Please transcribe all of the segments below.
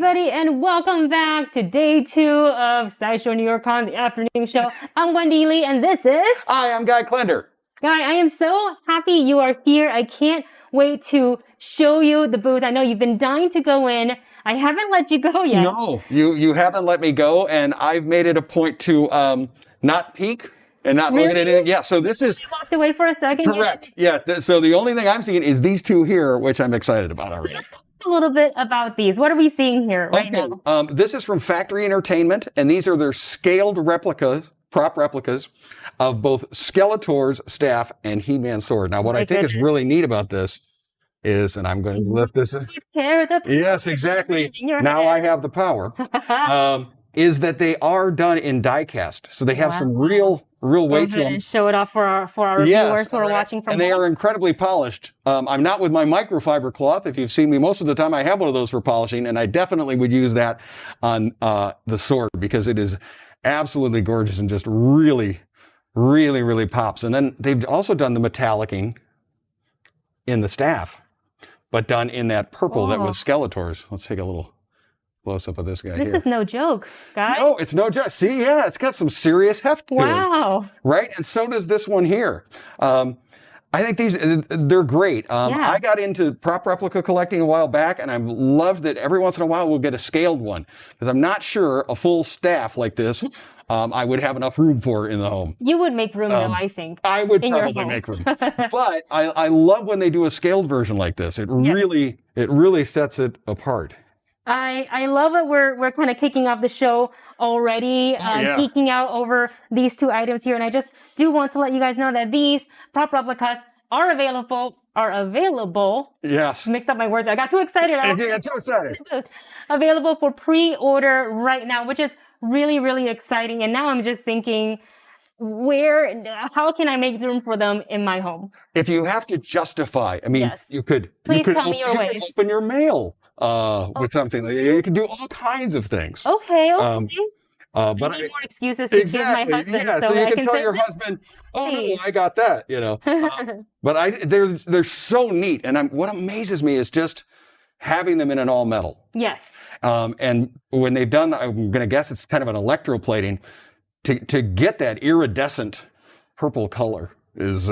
everybody, and welcome back to day 2 of Sideshow New York Con, the afternoon show. I'm Wendy Lee, and this is... Hi, I'm Guy Klender. Guy, I am so happy you are here. I can't wait to show you the booth. I know you've been dying to go in. I haven't let you go yet. No, you haven't let me go, and I've made it a point to not peek and not look at anything. Yeah, so this is... You walked away for a second? Correct. Yeah, so the only thing I'm seeing is these two here, which I'm excited about already. Let's talk a little bit about these. What are we seeing here right now? This is from Factory Entertainment, and these are their scaled replicas, prop replicas, of both Skeletor's staff and He-Man's sword. Now, what I think is really neat about this is, and I'm going to lift this. Yes, exactly. Now I have the power. Is that they are done in die cast, so they have some real weight to them. And show it off for our viewers who are watching from home. And they are incredibly polished. I'm not with my microfiber cloth. If you've seen me most of the time, I have one of those for polishing, and I definitely would use that on the sword because it is absolutely gorgeous and just really pops. And then they've also done the metallicing in the staff, but done in that purple that was Skeletor's. Let's take a little close-up of this guy here. This is no joke, guys. No, it's no joke. See, yeah, it's got some serious heft to it. Wow. Right? And so does this one here. I think they're great. I got into prop replica collecting a while back, and I've loved that every once in a while we'll get a scaled one, because I'm not sure a full staff like this I would have enough room for in the home. You would make room, though, I think. I would probably make room. But I love when they do a scaled version like this. It really sets it apart. I love it. We're kind of kicking off the show already, geeking out over these two items here. And I just do want to let you guys know that these prop replicas are available. Yes. Mixed up my words. I got too excited. I got too excited. Available for pre-order right now, which is really exciting. And now I'm just thinking, how can I make room for them in my home? If you have to justify, I mean, you could open your mail with something. You can do all kinds of things. Okay. But I need more excuses to give my husband. Yeah, so you can tell your husband, "Oh no, I got that," you know. But they're so neat, and what amazes me is just having them in an all metal. Yes. And when they've done, I'm going to guess it's kind of an electroplating to get that iridescent purple color is.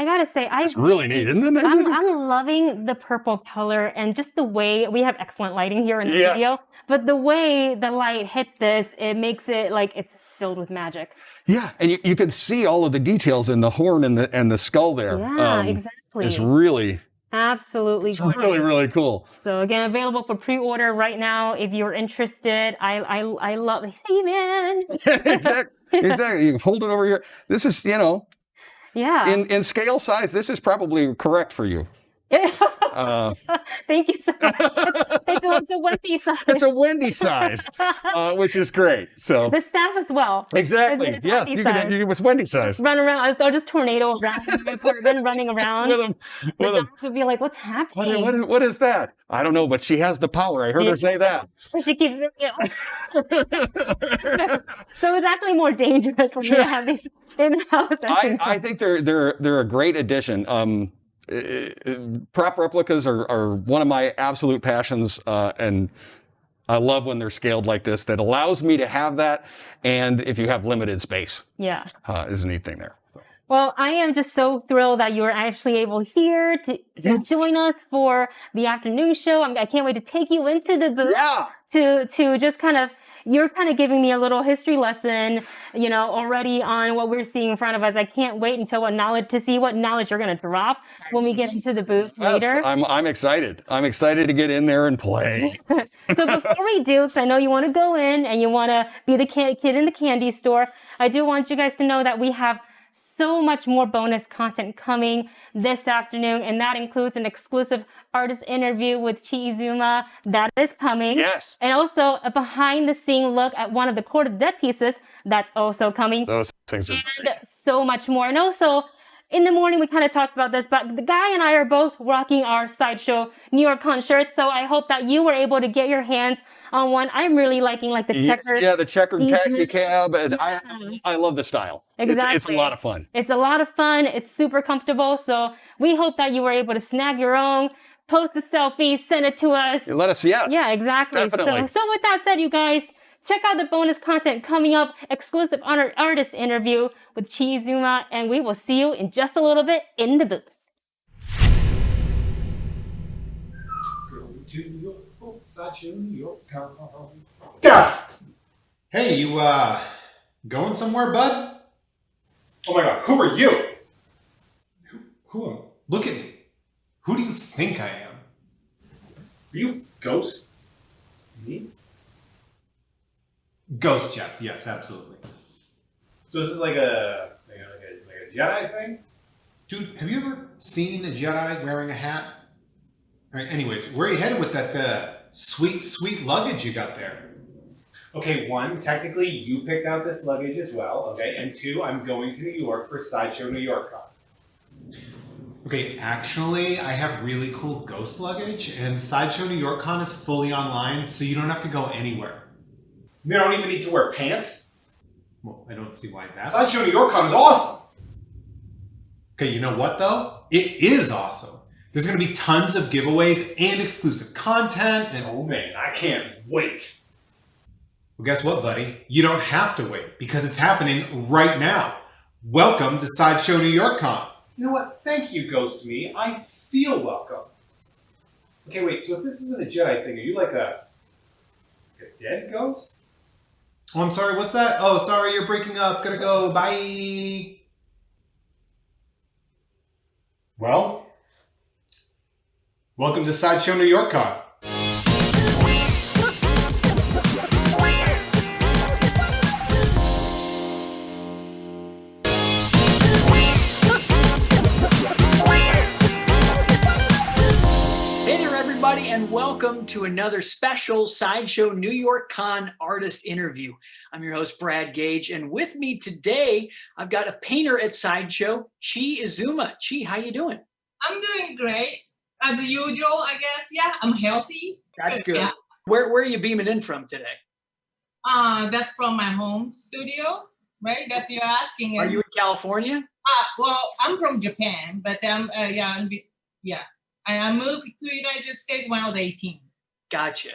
I gotta say, it's really neat, isn't it? I'm loving the purple color and just the way we have excellent lighting here in the studio. But the way the light hits this, it makes it like it's filled with magic. Yeah, and you can see all of the details in the horn and the skull there. Yeah, exactly. It's really absolutely gorgeous. Really cool. So again, available for pre-order right now if you're interested. I love He-Man. Exactly. You can hold it over here. This is, yeah. In scale size, this is probably correct for you. Thank you so much. It's a Wendy size. It's a Wendy size, which is great. So the staff as well. Exactly. It's yes, you can with Wendy size. Run around. I'll just tornado around. Then running around. with them. The dogs would be like, "What's happening? What is that? I don't know, but she has the power. I heard her say that. She keeps it. So it's actually more dangerous for me to have these in the house. I think they're a great addition. Prop replicas are one of my absolute passions, and I love when they're scaled like this. That allows me to have that, and if you have limited space, is a neat thing there. Well, I am just so thrilled that you were actually able here to join us for the afternoon show. I can't wait to take you into the booth to just you're kind of giving me a little history lesson, already on what we're seeing in front of us. I can't wait until to see what knowledge you're going to drop when we get into the booth later. I'm excited. I'm excited to get in there and play. So before we do, because I know you want to go in and you want to be the kid in the candy store, I do want you guys to know that we have so much more bonus content coming this afternoon, and that includes an exclusive artist interview with Zuma that is coming. Yes. And also a behind-the-scene look at one of the Court of Dead pieces that's also coming. Those things are great. So much more. And also, in the morning, we kind of talked about this, but the Guy and I are both rocking our Sideshow New York Con shirts, so I hope that you were able to get your hands on one. I'm really liking the checkered. Yeah, the checkered taxi cab. I love the style. Exactly. It's a lot of fun. It's a lot of fun. It's super comfortable. So we hope that you were able to snag your own, post the selfie, send it to us. Let us, yes. Yeah, exactly. Definitely. So with that said, you guys, check out the bonus content coming up, exclusive artist interview with Chi Zuma, and we will see you in just a little bit in the booth. To New York, Sideshow New York Con. Hey, you going somewhere, bud? Oh my God, who are you? Who? Look at me. Who do you think I am? Are you Ghost? Me? Ghost Jeff. Yes, absolutely. So this is like a Jedi thing? Dude, have you ever seen a Jedi wearing a hat? All right. Anyways, where are you headed with that sweet luggage you got there? Okay, one, technically you picked out this luggage as well, okay? And two, I'm going to New York for Sideshow New York Con. Okay, actually, I have really cool ghost luggage, and Sideshow New York Con is fully online, so you don't have to go anywhere. You don't even need to wear pants. Well, I don't see why that. Sideshow New York Con is awesome. Okay, you know what though? It is awesome. There's going to be tons of giveaways and exclusive content, and Oh man, I can't wait. well, guess what, buddy? You don't have to wait because it's happening right now. Welcome to Sideshow New York Con. You know what? Thank you, Ghost Me. I feel welcome. Okay, wait, so if this isn't a Jedi thing, are you like a dead ghost? Oh, I'm sorry, what's that? Oh, sorry, you're breaking up. Gotta go. Bye. Well, welcome to Sideshow New York Con. And welcome to another special Sideshow New York Con artist interview. I'm your host, Brad Gage, and with me today, I've got a painter at Sideshow, Chi Zuma. Chi, how you doing? I'm doing great. As usual, I guess. Yeah, I'm healthy. That's good. Yeah. Where are you beaming in from today? That's from my home studio, right? That's you're asking. Are you in California? Well, I'm from Japan, but I moved to the United States when I was 18. Gotcha.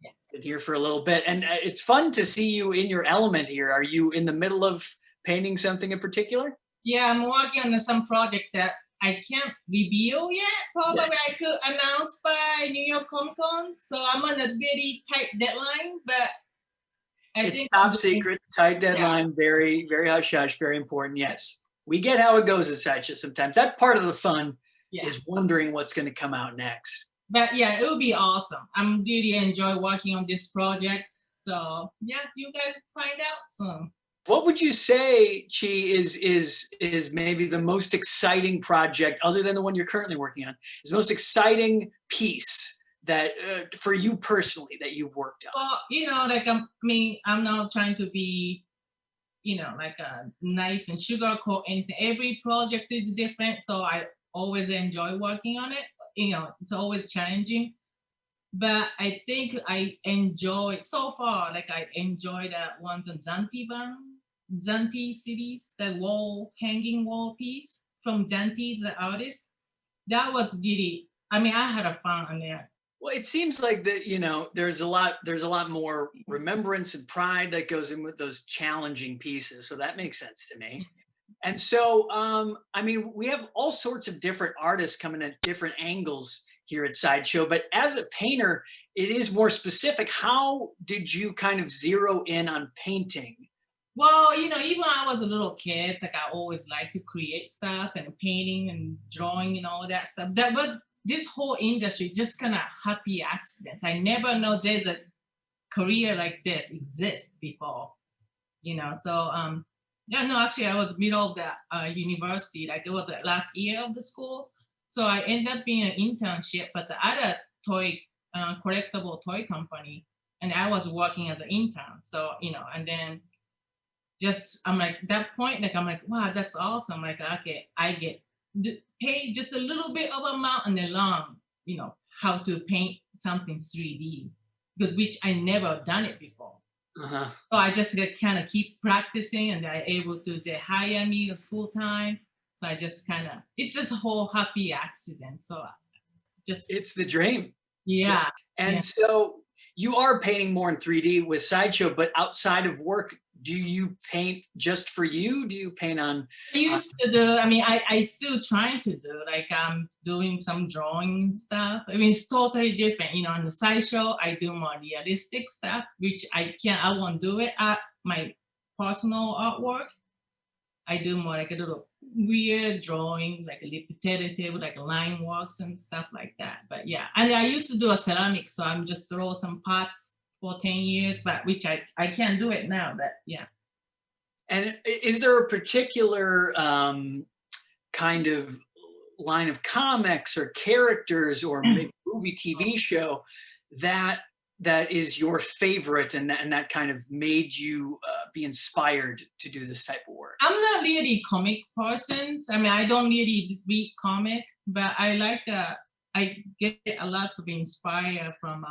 Yeah. Been here for a little bit, and it's fun to see you in your element here. Are you in the middle of painting something in particular? Yeah, I'm working on some project that I can't reveal yet. Probably Yes. I could announce by New York Comic Con. So I'm on a very tight deadline, but It's top secret, tight deadline, very, very hush hush, very important. Yes, we get how it goes at Sideshow sometimes. That's part of the fun. Yeah. Is wondering what's going to come out next. But yeah, it would be awesome. I'm really enjoy working on this project. So yeah, you guys find out soon. What would you say, Chi, is maybe the most exciting project, other than the one you're currently working on, is the most exciting piece that for you personally that you've worked on? Well, I'm not trying to be, like a nice and sugarcoat anything. Every project is different, so I always enjoy working on it. It's always challenging, but I think I enjoyed so far. Like I enjoyed that one's on Zanti series, the hanging wall piece from Zanti, the artist. That was really. I had a fun on there. Well, it seems like that, there's a lot more remembrance and pride that goes in with those challenging pieces. So that makes sense to me. And so, we have all sorts of different artists coming at different angles here at Sideshow, but as a painter, it is more specific. How did you kind of zero in on painting? Well, even when I was a little kid, it's like I always liked to create stuff and painting and drawing and all that stuff. That was this whole industry, just kind of happy accidents. I never know there's a career like this exists before, so, yeah, no, actually, I was middle of the university. Like it was the last year of the school. So I ended up being an internship at the other collectible toy company. And I was working as an intern. So, and then I'm like, that point, like, I'm like, wow, that's awesome. Like, okay, I get paid just a little bit of amount and then learn, how to paint something 3D, which I never done it before. Uh-huh. So I just kind of keep practicing, and they're able to hire me as full time. So I just it's just a whole happy accident. So Just It's the dream. yeah. And Yeah. so you are painting more in 3D with Sideshow, but outside of work, do you paint just for you? Do you paint on? I used to do, I mean, I still trying to do, like I'm doing some drawing stuff. I mean, it's totally different. You know, on the Sideshow, I do more realistic stuff, which I won't do it at my personal artwork. I do more like a little weird drawing, like a repetitive, like line walks and stuff like that. But yeah, and I used to do a ceramic, so I'm just throw some pots for 10 years, but which I can't do it now, but yeah. And is there a particular kind of line of comics or characters or maybe movie, TV show that is your favorite and that kind of made you be inspired to do this type of work? I'm not really comic person. I mean, I don't really read comic, but I like I get a lot of inspire from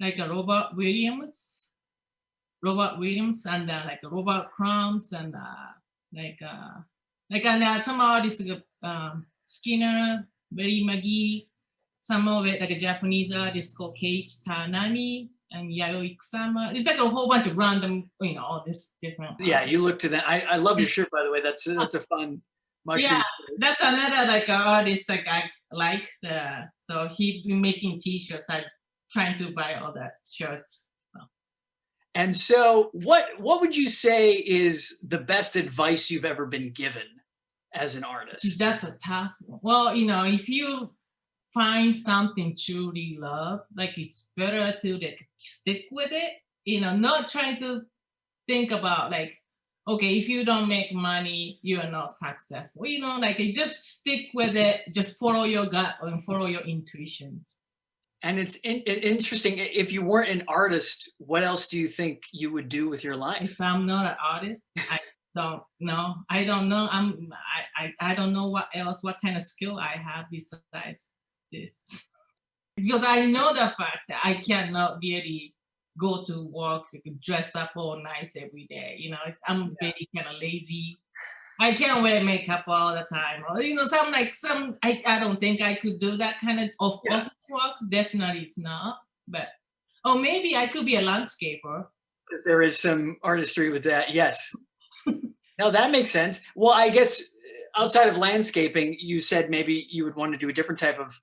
like a Robert Williams, and like Robert Crumb and and some artists Skinner, Barry McGee, some of it like a Japanese artist called Keiichi Tanami and Yayoi Kusama. It's like a whole bunch of random, you know, all this different. Yeah, you look to that. I love your shirt, by the way. That's a fun mushroom. Yeah, that's another like artist like I like. So he been making T-shirts. I trying to buy all that shirts. So. And so, what would you say is the best advice you've ever been given as an artist? That's a tough one. Well, you know, if you find something truly love, like it's better to like stick with it. You know, not trying to think about like, okay, if you don't make money, you are not successful. You know, like you just stick with it, just follow your gut and follow your intuitions. And it's interesting. If you weren't an artist, what else do you think you would do with your life? If I'm not an artist, I don't know. I don't know. I don't know what else, what kind of skill I have besides this. Because I know the fact that I cannot really go to work, dress up all nice every day. You know, I'm very kind of lazy. I can't wear makeup all the time. Or, you know, I don't think I could do that kind of office work. Definitely it's not. But, or maybe I could be a landscaper. Because there is some artistry with that, yes. No, that makes sense. Well, I guess outside of landscaping, you said maybe you would want to do a different type of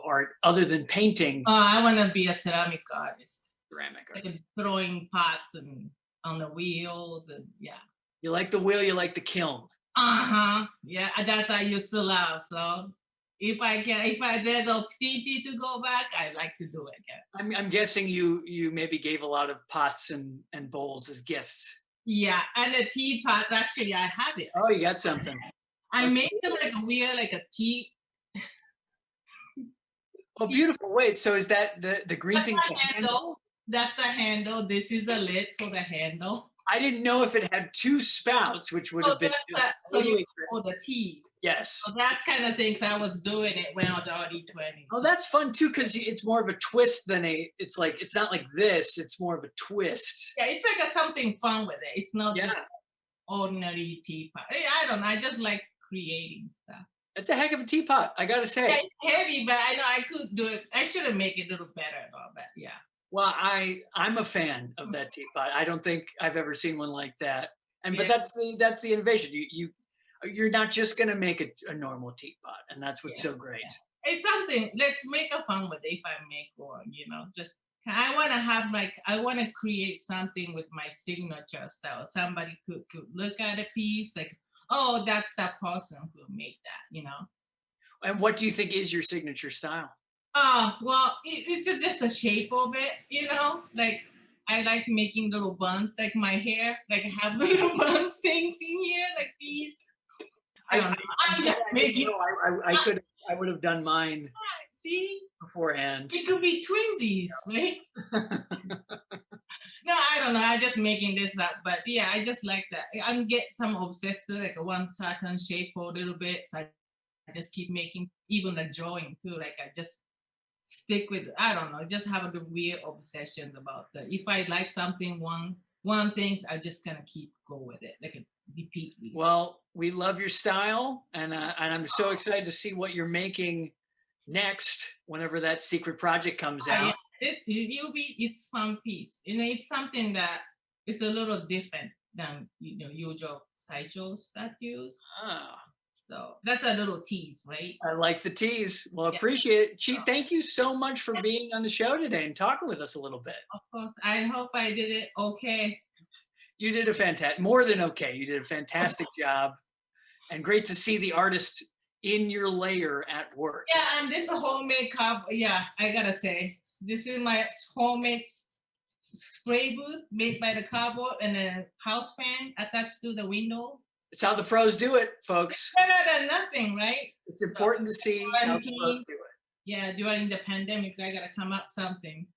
art other than painting. I want to be a ceramic artist. Ceramic artist. Like throwing pots and on the wheels and yeah. You like the wheel, you like the kiln. Yeah, that's I used to love. So if there's opportunity to go back, I like to do it again. I'm guessing you maybe gave a lot of pots and bowls as gifts. Yeah, and the teapots, actually I have it. Oh, you got something. I made it like a weird, like a tea. Oh, beautiful. Wait, so is that the green thing? The handle? That's the handle. This is the lid for the handle. I didn't know if it had two spouts, which would have been so you pour the tea. Yes. So that kind of things I was doing it when I was already 20. Oh, that's fun too, because it's more of a twist than it's not like this, it's more of a twist. Yeah, it's like something fun with it. It's not just ordinary teapot. I don't know, I just like creating stuff. It's a heck of a teapot, I gotta say. Yeah, it's heavy, but I know I could do it. I should have made it a little better though, but yeah. Well, I'm a fan of that teapot. I don't think I've ever seen one like that. But that's the innovation. You're not just gonna make a normal teapot, and that's what's so great. Yeah. It's something. Let's make a fun with it. If I make one, you know, just I want to create something with my signature style. Somebody could look at a piece like, oh, that's that person who made that, you know. And what do you think is your signature style? Well, it's just the shape of it, you know, like I like making little buns, like my hair, like I have little buns things in here, like these. I don't know. I would have done mine. See? Beforehand. It could be twinsies, right? No, I don't know. I'm just making this up, but yeah, I just like that. I'm get some obsessed with like one certain shape for a little bit, so I just keep making even the drawing too. Like I just stick with, I don't know, just have the weird obsessions about that. If I like something, one things, I just kind of keep go with it, like repeatedly. Well, we love your style, and I'm so excited to see what you're making next, whenever that secret project comes out. It's fun piece. It's something that it's a little different than usual sideshow statues. Ah. So that's a little tease, right? I like the tease. Well, appreciate it. Chi, thank you so much for being on the show today and talking with us a little bit. Of course. I hope I did it okay. You did a fantastic, more than okay. You did a fantastic job, and great to see the artist in your layer at work. Yeah, and this homemade cup. Yeah, I gotta say, this is my homemade spray booth made by the cardboard and a house fan attached to the window. It's how the pros do it, folks. Better than nothing, right? It's important to see how the pros do it. Yeah, during the pandemic, so I gotta come up something.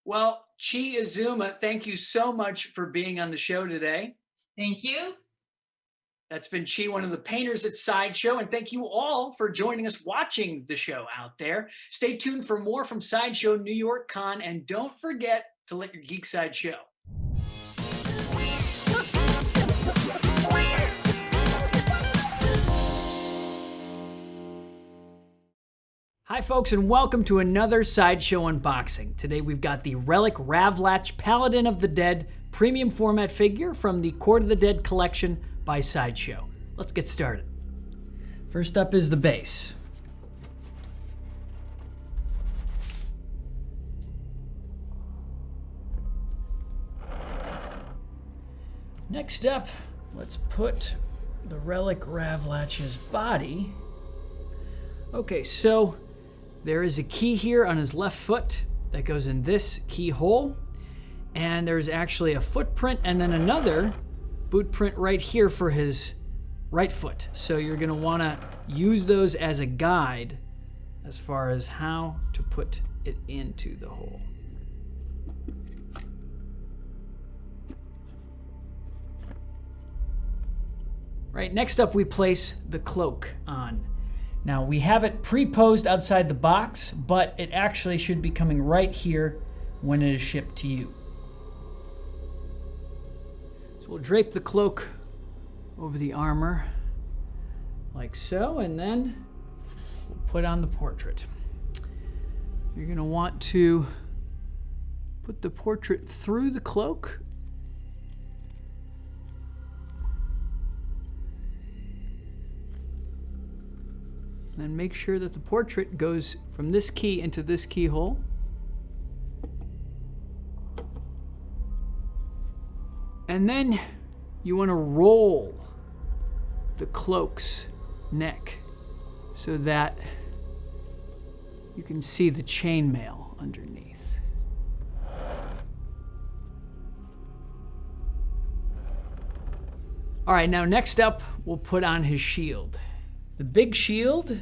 Well, Chi Zuma, thank you so much for being on the show today. Thank you. That's been Chi, one of the painters at Sideshow, and thank you all for joining us watching the show out there. Stay tuned for more from Sideshow New York Con, and don't forget to let your geek side show. Hi folks, and welcome to another Sideshow unboxing. Today we've got the Relic Latch Paladin of the Dead premium format figure from the Court of the Dead collection by Sideshow. Let's get started. First up is the base. Next up, let's put the Relic Latch's body. Okay, so there is a key here on his left foot that goes in this keyhole, and there's actually a footprint and then another boot print right here for his right foot. So you're gonna wanna use those as a guide as far as how to put it into the hole. Right, next up we place the cloak on. Now we have it pre-posed outside the box, but it actually should be coming right here when it is shipped to you. So we'll drape the cloak over the armor like so, and then we'll put on the portrait. You're gonna want to put the portrait through the cloak. And make sure that the portrait goes from this key into this keyhole. And then you want to roll the cloak's neck so that you can see the chainmail underneath. All right, now next up, we'll put on his shield. The big shield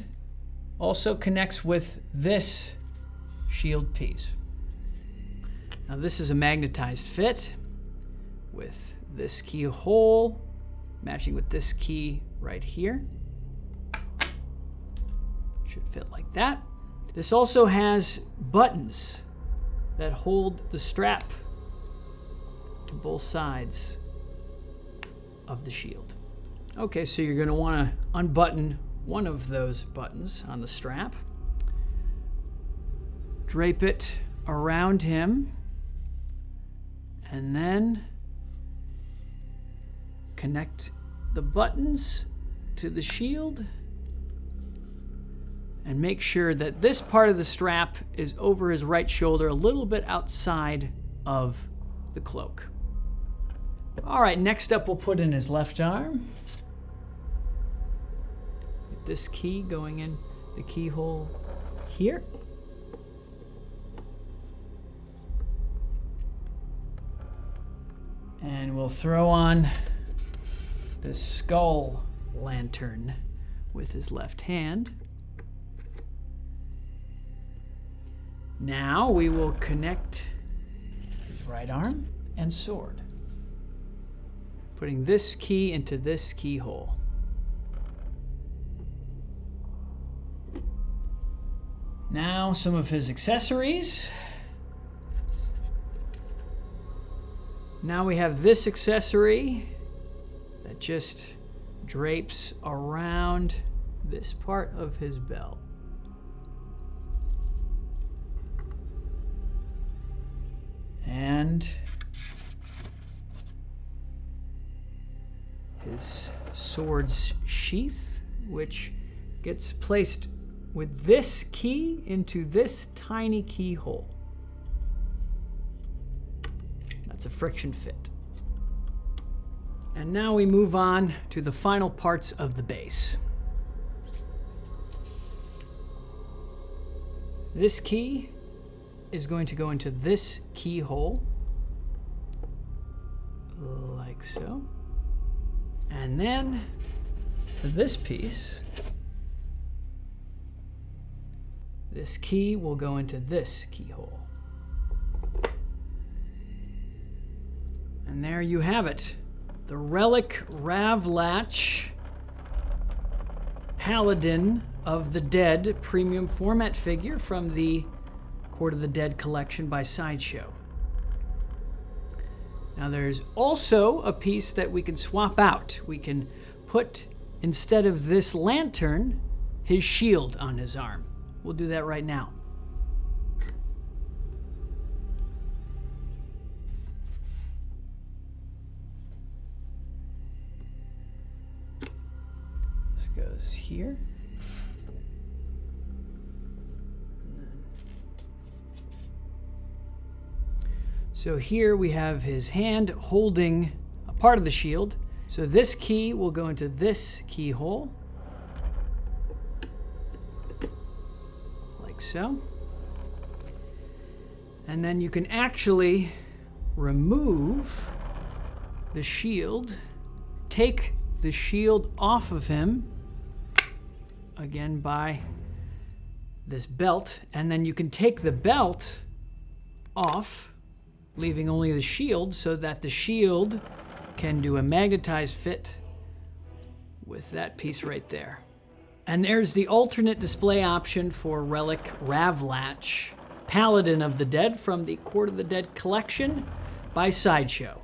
also connects with this shield piece. Now this is a magnetized fit with this keyhole matching with this key right here. Should fit like that. This also has buttons that hold the strap to both sides of the shield. Okay, so you're gonna wanna unbutton one of those buttons on the strap, drape it around him, and then connect the buttons to the shield, and make sure that this part of the strap is over his right shoulder, a little bit outside of the cloak. All right, next up we'll put in his left arm. This key going in the keyhole here. And we'll throw on the skull lantern with his left hand. Now we will connect his right arm and sword, putting this key into this keyhole. Now some of his accessories. Now we have this accessory that just drapes around this part of his belt. sword's sheath, which gets placed with this key into this tiny keyhole. That's a friction fit. And now we move on to the final parts of the base. This key is going to go into this keyhole, like so. And then this piece, this key will go into this keyhole. And there you have it. The Relic Latch Paladin of the Dead premium format figure from the Court of the Dead collection by Sideshow. Now there's also a piece that we can swap out. We can put, instead of this lantern, his shield on his arm. We'll do that right now. This goes here. So here we have his hand holding a part of the shield. So this key will go into this keyhole, like so. And then you can actually remove the shield, take the shield off of him, again by this belt, and then you can take the belt off, leaving only the shield, so that the shield can do a magnetized fit with that piece right there. And there's the alternate display option for Relic Latch Paladin of the Dead from the Court of the Dead collection by Sideshow.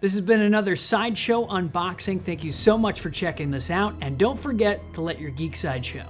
This has been another Sideshow unboxing. Thank you so much for checking this out, and don't forget to let your geek side show.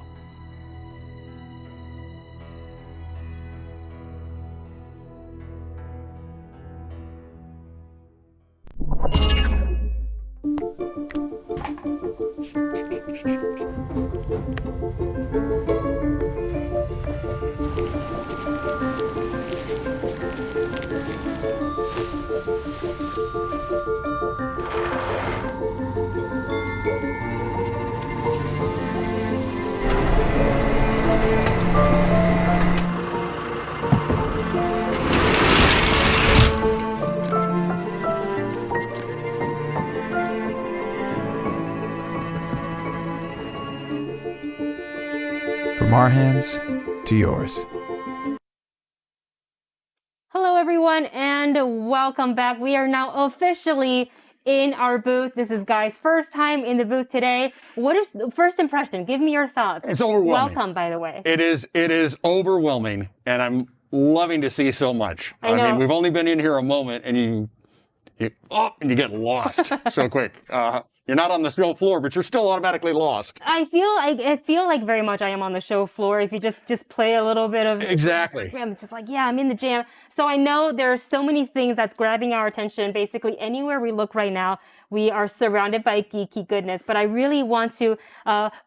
From our hands to yours. Hello, everyone, and welcome back. We are now officially in our booth. This is Guy's first time in the booth today. What is the first impression? Give me your thoughts. It's overwhelming. Welcome, by the way. It is overwhelming, and I'm loving to see so much. I know. mean, we've only been in here a moment, and you get lost so quick. You're not on the show floor, but you're still automatically lost. I feel like very much I am on the show floor. If you just play a little bit of Exactly. It's just like, yeah, I'm in the jam. So I know there are so many things that's grabbing our attention. Basically, anywhere we look right now, we are surrounded by geeky goodness. But I really want to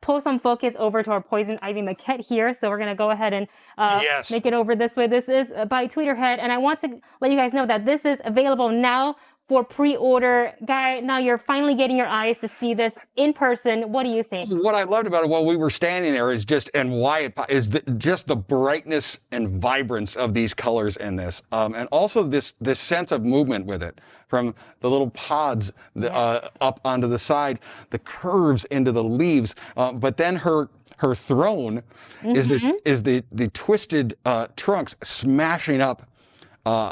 pull some focus over to our Poison Ivy maquette here. So we're gonna go ahead and Yes. make it over this way. This is by Tweeterhead, and I want to let you guys know that this is available now for pre-order. Guy, now you're finally getting your eyes to see this in person. What do you think? What I loved about it while we were standing there is just, and why it is just the brightness and vibrance of these colors in this, and also this sense of movement with it, from the little pods up onto the side, the curves into the leaves, but then her throne is the twisted trunks smashing up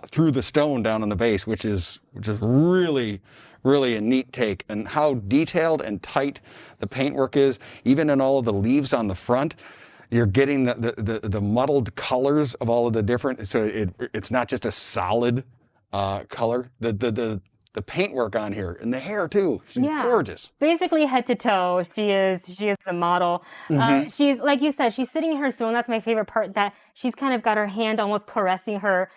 through the stone down on the base, which is really, really a neat take, and how detailed and tight the paintwork is. Even in all of the leaves on the front, you're getting the muddled colors of all of the different. So it's not just a solid color. The paintwork on here, and the hair too. She's gorgeous. Basically head to toe, she is a model. She's, like you said, she's sitting in her throne. That's my favorite part, that she's kind of got her hand almost caressing her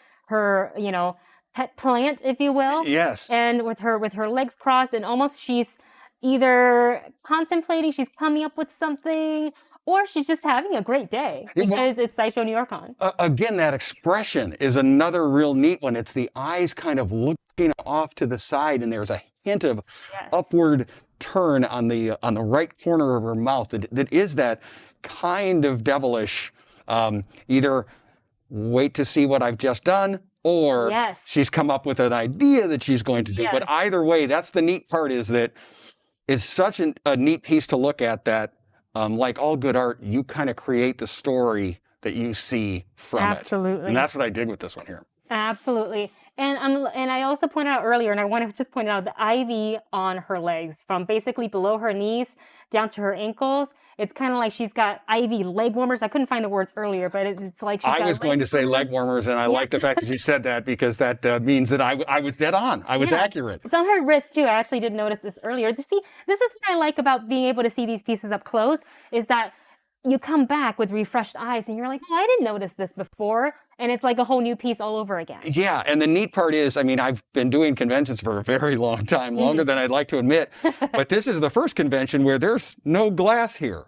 pet plant, if you will. Yes. And with her legs crossed, and almost she's either contemplating, she's coming up with something, or she's just having a great day because it's Sideshow New York Con. Again, that expression is another real neat one. It's the eyes kind of looking off to the side, and there's a hint of upward turn on the right corner of her mouth that is that kind of devilish, either wait to see what I've just done, or she's come up with an idea that she's going to do. But either way, that's the neat part, is that it's such a neat piece to look at that, like all good art, you kind of create the story that you see from it. Absolutely. And that's what I did with this one here. Absolutely. And I also pointed out earlier, and I want to just point out the ivy on her legs, from basically below her knees down to her ankles. It's kind of like she's got ivy leg warmers. I couldn't find the words earlier, but it's like she's I was going to say leg warmers, and I like the fact that you said that, because that means that I was dead on. I was accurate. It's on her wrist too. I actually did notice this earlier. See, this is what I like about being able to see these pieces up close, is that you come back with refreshed eyes and you're like, oh, I didn't notice this before. And it's like a whole new piece all over again. Yeah. And the neat part is, I mean, I've been doing conventions for a very long time, longer than I'd like to admit, but this is the first convention where there's no glass here.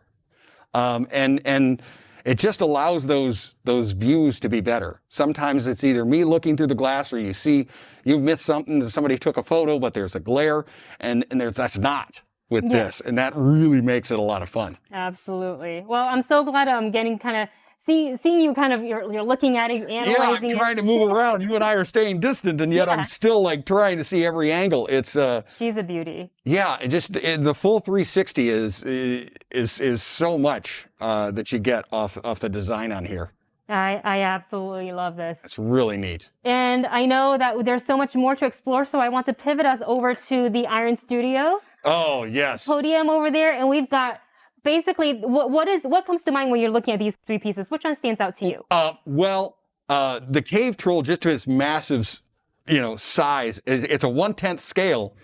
And it just allows those views to be better. Sometimes it's either me looking through the glass, or you've missed something, somebody took a photo, but there's a glare, and that's not with this. And that really makes it a lot of fun. Absolutely. Well, I'm so glad I'm getting kind of seeing you kind of, you're looking at it, analyzing I'm trying to move around. You and I are staying distant, and yet I'm still like trying to see every angle. It's she's a beauty. Yeah, the full 360 is so much that you get off the design on here. I absolutely love this. It's really neat. And I know that there's so much more to explore, so I want to pivot us over to the Iron Studio. Oh, yes. Podium over there, and we've got basically what comes to mind when you're looking at these three pieces? Which one stands out to you? The cave troll, just to its massive, size, it's a 1/10 scale.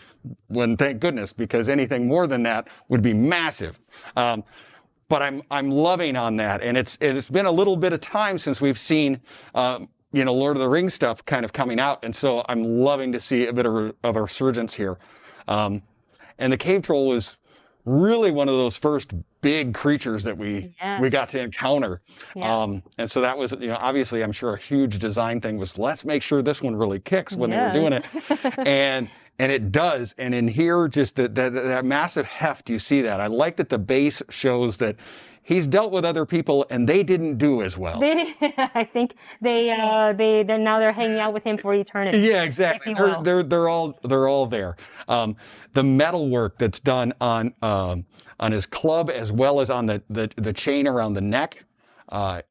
When thank goodness, because anything more than that would be massive. But I'm loving on that, and it's been a little bit of time since we've seen Lord of the Rings stuff kind of coming out, and so I'm loving to see a bit of a resurgence here. And the cave troll was really one of those first big creatures that we got to encounter. And so that was, obviously I'm sure a huge design thing was, let's make sure this one really kicks when they were doing it. And it does. And in here, just that massive heft, you see that. I like that the base shows that he's dealt with other people and they didn't do as well. I think they're hanging out with him for eternity. Yeah, exactly. They're all there. The metal work that's done on his club, as well as on the chain around the neck,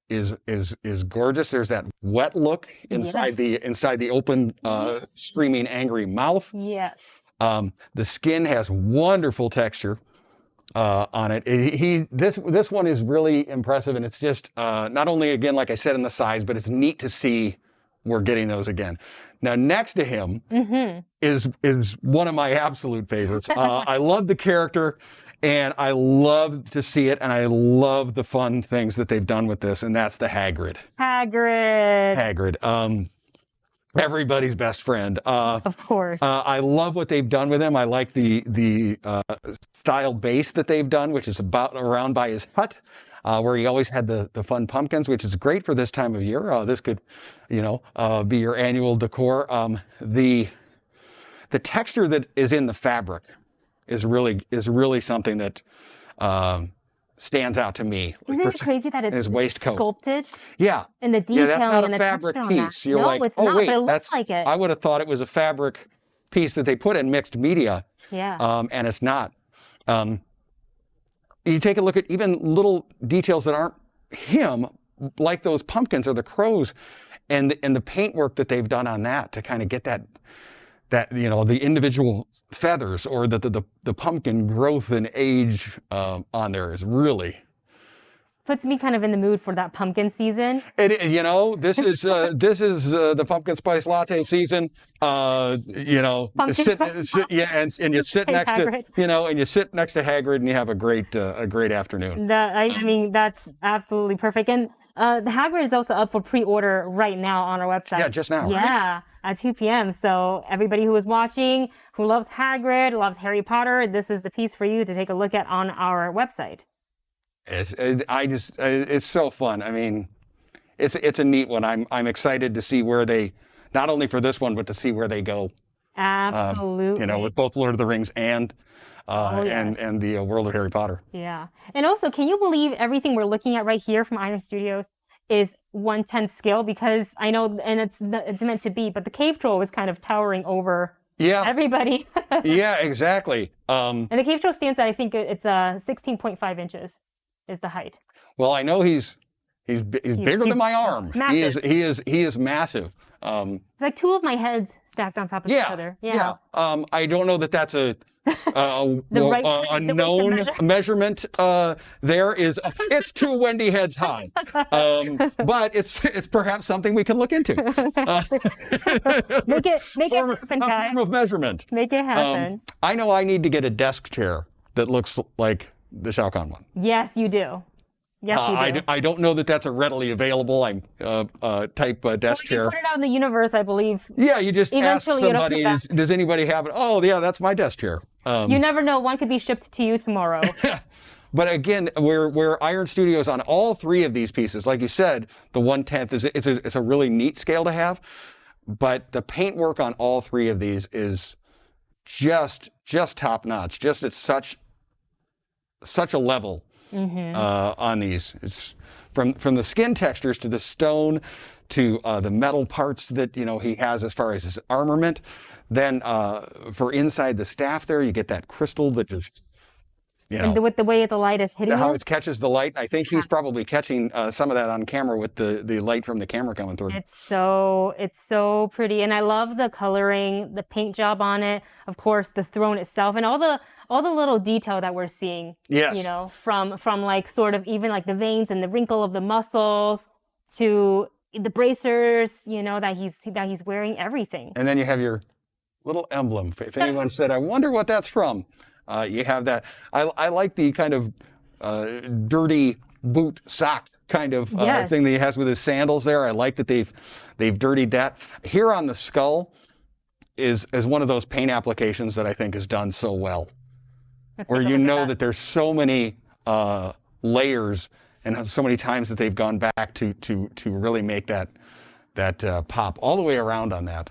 is gorgeous. There's that wet look inside the open, screaming, angry mouth. Yes. The skin has wonderful texture on it. This one is really impressive, and it's just not only, again, like I said, in the size, but it's neat to see we're getting those again. Now, next to him is one of my absolute favorites. I love the character, and I love to see it, and I love the fun things that they've done with this, and that's the Hagrid. Hagrid. Everybody's best friend. Of course. I love what they've done with him. I like the style base that they've done, which is about around by his hut, where he always had the fun pumpkins, which is great for this time of year. This could, be your annual decor. The texture that is in the fabric is really something that stands out to me. Isn't it crazy that it's sculpted? Yeah. And the detailing, that's not and a the fabric texture piece. on that. You're No, like, it's oh not, wait, but it looks like it. I would have thought it was a fabric piece that they put in mixed media. Yeah. And it's not. You take a look at even little details that aren't him, like those pumpkins or the crows, and the paintwork that they've done on that to kind of get that the individual feathers or the pumpkin growth and age on there is really puts me kind of in the mood for that pumpkin season. This is the pumpkin spice latte season. And you sit next to Hagrid, and you have a great afternoon. I mean, that's absolutely perfect. And the Hagrid is also up for pre-order right now on our website. Yeah, just now, right? Yeah, at 2 p.m. So everybody who is watching, who loves Hagrid, loves Harry Potter, this is the piece for you to take a look at on our website. It's so fun. I mean, it's a neat one. I'm excited to see where they, not only for this one, but to see where they go. Absolutely. You know, with both Lord of the Rings and yes. and the World of Harry Potter. Yeah. And also, can you believe everything we're looking at right here from Iron Studios is 1/10 scale? Because I know, and it's meant to be, but the cave troll is kind of towering over everybody. Yeah, exactly. And the cave troll stands at, I think it's 16.5 inches is the height. Well, I know he's bigger than my arm. Massive. He is massive. It's like 2 of my heads stacked on top of each other. Yeah. I don't know that that's a the known measurement. It's 2 Wendy heads high, but it's perhaps something we can look into. Make it happen, a form of measurement. Make it happen. I know I need to get a desk chair that looks like the Shao Kahn one. Yes, you do. Yes, you do. I don't know that that's a readily available type desk chair. You put it out in the universe, I believe. Yeah, you just ask Eventually it'll somebody, come back. does anybody have it? Oh, yeah, that's my desk chair. You never know. One could be shipped to you tomorrow. But again, where Iron Studios on all 3 of these pieces, like you said, the 1/10 it's a really neat scale to have. But the paintwork on all 3 of these is just top notch. Just at such a level on these. It's from the skin textures to the stone to the metal parts that he has as far as his armament. Then for inside the staff there, you get that crystal that just and with the way the light is hitting how it. it catches the light. I think he's probably catching some of that on camera with the light from the camera coming through. It's so pretty, and I love the coloring, the paint job on it. Of course, the throne itself, and all the little detail that we're seeing. Yes. From like sort of even like the veins and the wrinkle of the muscles to the bracers. That he's wearing everything. And then you have your little emblem. If anyone said, "I wonder what that's from," you have that. I like the kind of dirty boot sock kind of thing that he has with his sandals there. I like that they've dirtied that. Here on the skull is one of those paint applications that I think is done so well. Where you know that there's so many layers and so many times that they've gone back to really make that pop all the way around on that.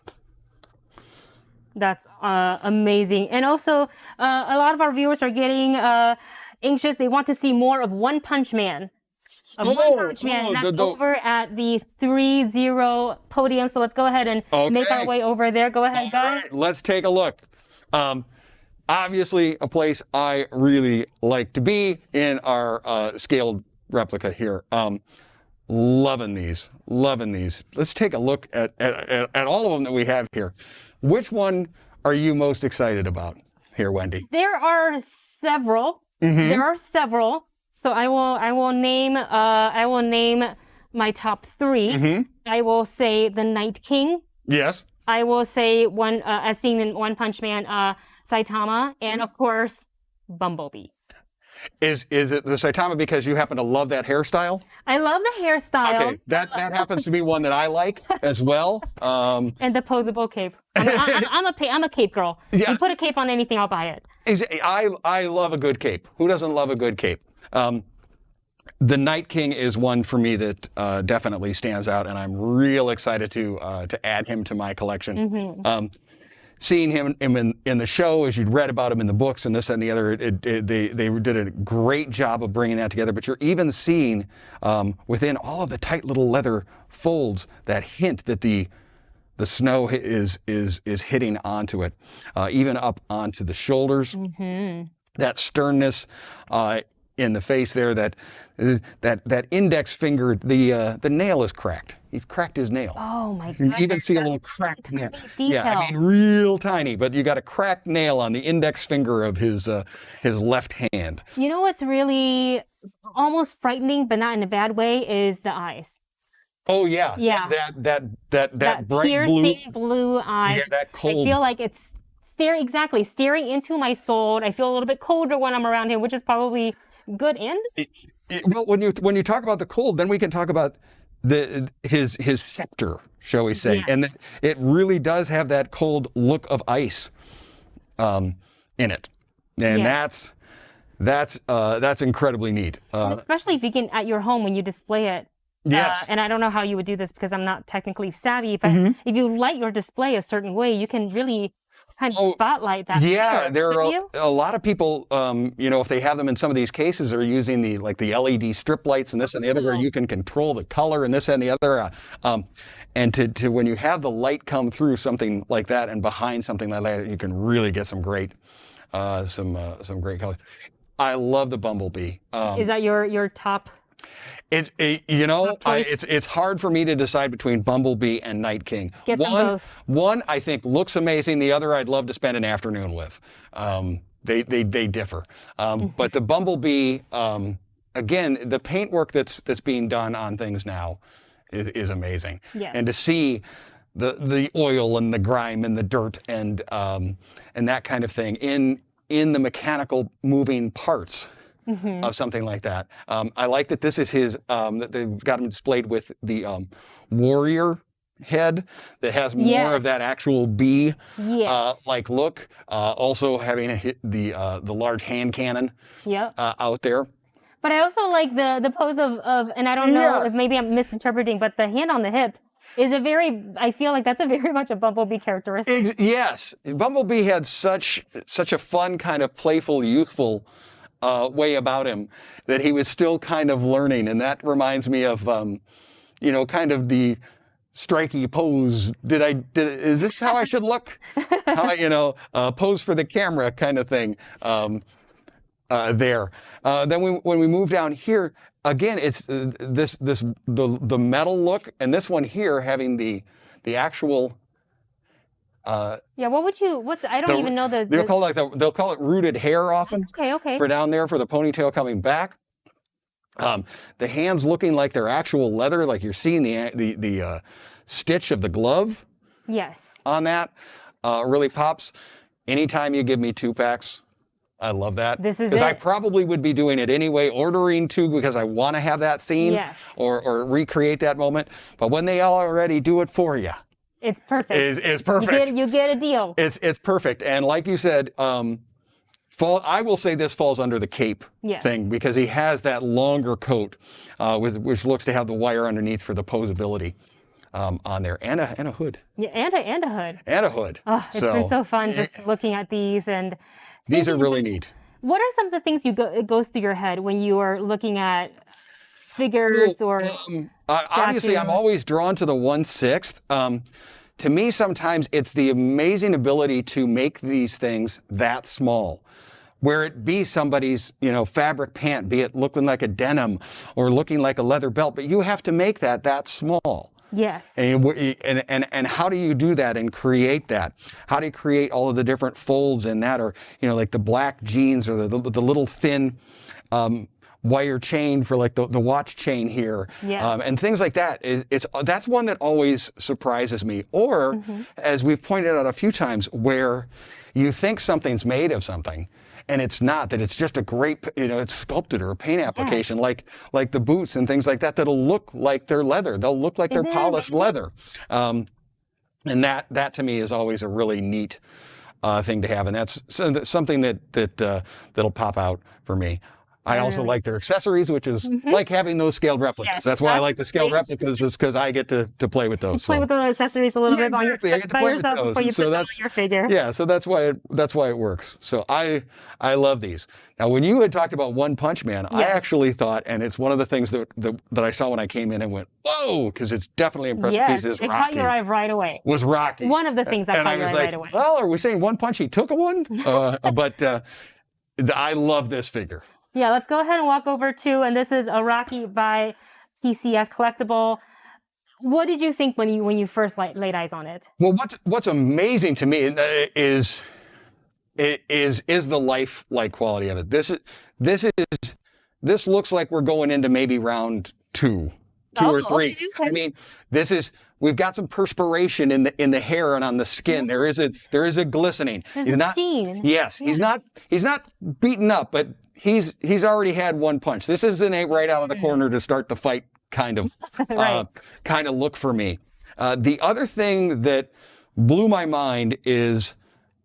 That's amazing. And also, a lot of our viewers are getting anxious. They want to see more of One Punch Man. One Punch Man. That's over at the 3-0 podium. So let's go ahead and make our way over there. Go ahead, guys. Right, let's take a look. Obviously, a place I really like to be in our scaled replica here. Loving these. Let's take a look at all of them that we have here. Which one are you most excited about here, Wendy? There are several. There are several. So I will name my top 3. I will say the Night King. Yes. I will say one as seen in One Punch Man, Saitama, and of course Bumblebee. Is it the Saitama because you happen to love that hairstyle? I love the hairstyle. Okay, that happens to be one that I like as well. And the posable cape. I'm a cape girl. Yeah. You put a cape on anything, I'll buy it. I love a good cape. Who doesn't love a good cape? The Night King is one for me that definitely stands out, and I'm real excited to add him to my collection. Seeing him in the show, as you'd read about him in the books and this and the other, they did a great job of bringing that together. But you're even seeing within all of the tight little leather folds that hint that the snow is hitting onto it, even up onto the shoulders. That sternness in the face there, that index finger, the nail is cracked. He's cracked his nail. Oh my god! You can even see a little cracked nail. Detail. Yeah, I mean real tiny, but you got a cracked nail on the index finger of his left hand. You know what's really almost frightening, but not in a bad way, is the eyes. Oh yeah. Yeah. That bright piercing blue eyes. Yeah, that cold. I feel like it's staring into my soul. I feel a little bit colder when I'm around him, which is probably good and Well, when you talk about the cold, then we can talk about his scepter, shall we say? Yes. And it really does have that cold look of ice in it, and Yes. that's incredibly neat. Especially if you can at your home when you display it. Yes. And I don't know how you would do this because I'm not technically savvy, but Mm-hmm. if you light your display a certain way, you can really kind of spotlight that. Yeah, figure, there couldn't are you? a lot of people, if they have them in some of these cases, are using the LED strip lights and this and the other, where you can control the color and this and the other. And to when you have the light come through something like that and behind something like that, you can really get some great colors. I love the Bumblebee. Is that your top? It's hard for me to decide between Bumblebee and Night King. Get them both. One I think looks amazing. The other I'd love to spend an afternoon with. They differ. But the Bumblebee, again, the paintwork that's being done on things now is amazing. Yes. And to see the oil and the grime and the dirt and that kind of thing in the mechanical moving parts. Mm-hmm. Of something like that. I like that this is his, that they've got him displayed with the warrior head that has more of that actual bee like look. Also having the large hand cannon out there. But I also like the pose of and I don't know if maybe I'm misinterpreting, but the hand on the hip is I feel like that's a very much a Bumblebee characteristic. Yes, Bumblebee had such a fun, kind of playful, youthful way about him that he was still kind of learning, and that reminds me of kind of the strikey pose. Is this how I should look? Pose for the camera kind of thing there. Then when we move down here again, it's the metal look, and this one here having the actual. What I don't even know they'll call it rooted hair often. Okay. For down there for the ponytail coming back. The hands looking like they're actual leather, like you're seeing the stitch of the glove. Yes. On that, really pops. Anytime you give me 2-packs, I love that. This is because it. I probably would be doing it anyway, ordering 2 because I want to have that scene or recreate that moment. But when they already do it for you. It's perfect. It's perfect. You get a deal. It's perfect. And like you said, I will say this falls under the cape thing because he has that longer coat, which looks to have the wire underneath for the posability on there, and a hood. Yeah, and a hood. And a hood. Oh, it's been so fun just looking at these, and these are really neat. What are some of the things it goes through your head when you are looking at figures or obviously I'm always drawn to the 1/6. To me, sometimes it's the amazing ability to make these things that small, where it be somebody's, fabric pant, be it looking like a denim or looking like a leather belt, but you have to make that small. Yes. And how do you do that and create that? How do you create all of the different folds in that, or like the black jeans or the little thin wire chain for like the watch chain here, and things like that. That's one that always surprises me. Or, as we've pointed out a few times, where you think something's made of something, and it's not, that it's just a great, it's sculpted or a paint application, like the boots and things like that, that'll look like they're leather. They'll look like they're polished leather. And that to me is always a really neat thing to have. And that's something that'll pop out for me. I also like their accessories, which is like having those scaled replicas. Yes, that's why I like the scaled replicas, is because I get to play with those. Play with the accessories a little bit on your, I get to play with those. before you So put them that's on your figure. Yeah, so that's why it works. So I love these. Now, when you had talked about One Punch Man, I actually thought, and it's one of the things that I saw when I came in and went, whoa, because it's definitely an impressive piece. Is it Rocky. caught your eye right away. Was Rocky. One of the things that caught your eye right away. Well, are we saying One Punch he took a one? But I love this figure. Yeah, let's go ahead and walk over to, and this is a Rocky by PCS Collectible. What did you think when you first laid eyes on it? Well, what's amazing to me is the lifelike quality of it. This looks like we're going into maybe round two or three. Okay. I mean, this is we've got some perspiration in the hair and on the skin. There is a glistening. There's He's a not. sheen. Yes, he's not beaten up, but he's already had one punch. This isn't a right out of the corner to start the fight kind of Right. kind of look for me. The other thing that blew my mind is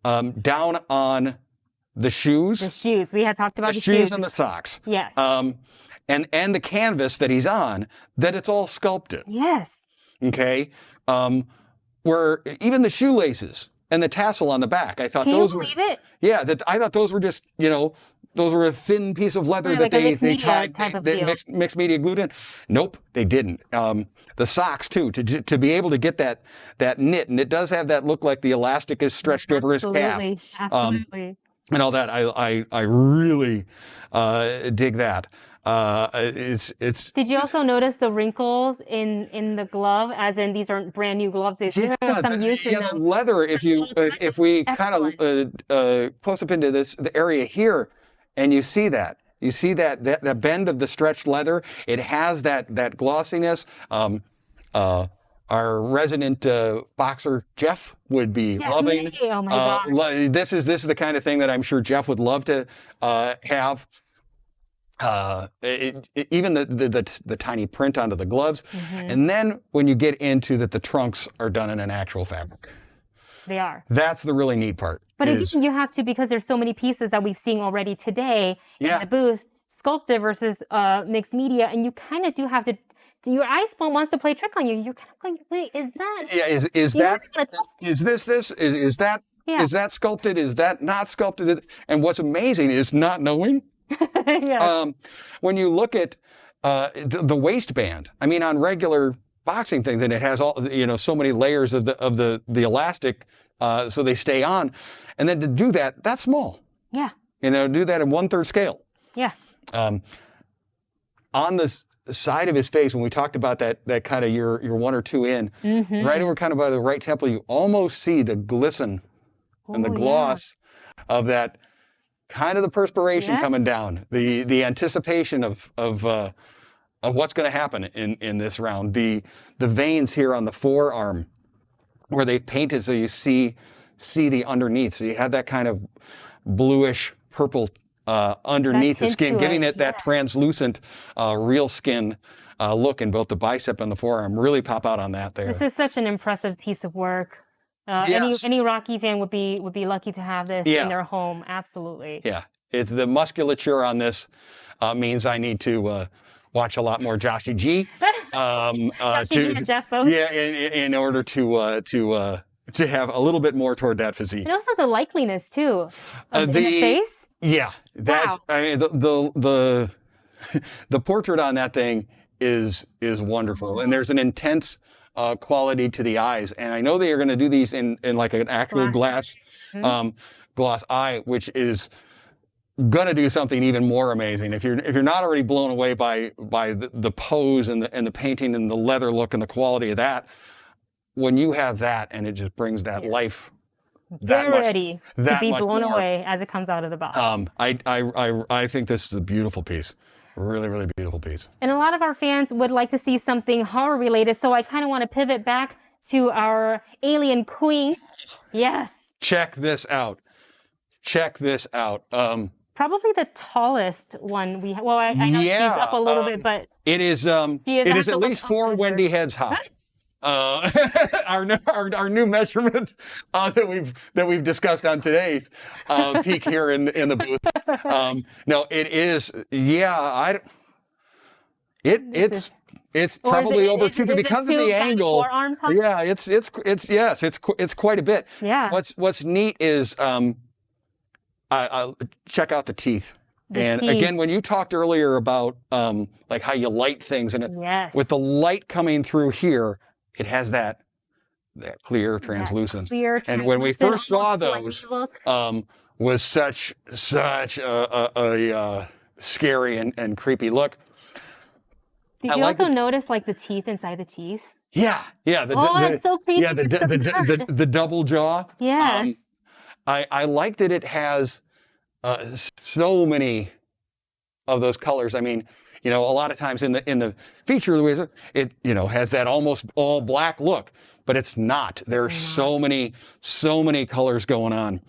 down on the shoes. The shoes. We had talked about The the shoes and the socks. Yes. And the canvas that he's on, that it's all sculpted. Yes. Okay. Where even the shoelaces and the tassel on the back, I thought Can those you were. believe it? Yeah, I thought those were just, those were a thin piece of leather Yeah, that like a mixed they media tied, type of they deal. mixed media glued in. Nope, they didn't. The socks too, to be able to get that knit, and it does have that look like the elastic is stretched over his calf. Absolutely. And all that. I really dig that. It's Did you also notice the wrinkles in the glove, as in these are brand new gloves? They just put some use in the them. leather. If we kind of close up into the area here, and you see that bend of the stretched leather, it has that glossiness. Our resident boxer Jeff would be loving. Definitely. Oh my gosh. This is the kind of thing that I'm sure Jeff would love to have. Even the tiny print onto the gloves, and then when you get into that, the trunks are done in an actual fabric. They are. That's the really neat part. But again, you have to, because there's so many pieces that we've seen already today in the booth, sculpted versus mixed media, and you kind of do have to. Your eye spawn wants to play a trick on you. You're kind of going, wait, is that? Yeah, is that sculpted? Is that not sculpted? And what's amazing is not knowing. Yes. When you look at the waistband, I mean, on regular boxing things, and it has all so many layers of the elastic, so they stay on, and then to do that, that's small. Yeah. Do that in 1/3 scale. Yeah. On the side of his face, when we talked about that kind of your 1 or 2 in, right over kind of by the right temple, you almost see the glisten and the gloss of that. Kind of the perspiration coming down, the anticipation of what's going to happen in this round. The veins here on the forearm, where they've painted, so you see the underneath. So you have that kind of bluish purple underneath the skin, giving it that translucent, real skin look in both the bicep and the forearm. Really pop out on that there. This is such an impressive piece of work. Yes. Any Rocky fan would be lucky to have this in their home. Absolutely. Yeah, it's the musculature on this means I need to watch a lot more Joshy G. In order to have a little bit more toward that physique. And also the likeliness too. In the face. Yeah, that's. Wow. I mean, the portrait on that thing is wonderful, and there's an intense quality to the eyes, and I know they are going to do these in like an actual glass eye, which is going to do something even more amazing. If you're not already blown away by the pose and the painting and the leather look and the quality of that, when you have that and it just brings that life. They're ready to be blown away as it comes out of the box. I think this is a beautiful piece. Really, really beautiful piece. And a lot of our fans would like to see something horror related, so I kind of want to pivot back to our alien queen. Yes. Check this out. Probably the tallest one we have. Well, I know she's up a little bit, but it is at least 4 Wendy heads high. Our new measurement that we've discussed on today's peak here in the booth. No, it is. Yeah, it's probably over 2 feet because of the angle. Yeah, it's quite a bit. Yeah. What's neat is check out the teeth. Again, when you talked earlier about like how you light things, and with the light coming through here, it has that clear translucence. And when we first saw those, was such a scary and creepy look. Did you also notice like the teeth inside the teeth? Yeah. It's so creepy. Yeah, the double jaw. Yeah. I like that it has so many of those colors. I mean, You know, a lot of times in the feature, it has that almost all black look, but it's not. There's so many colors going on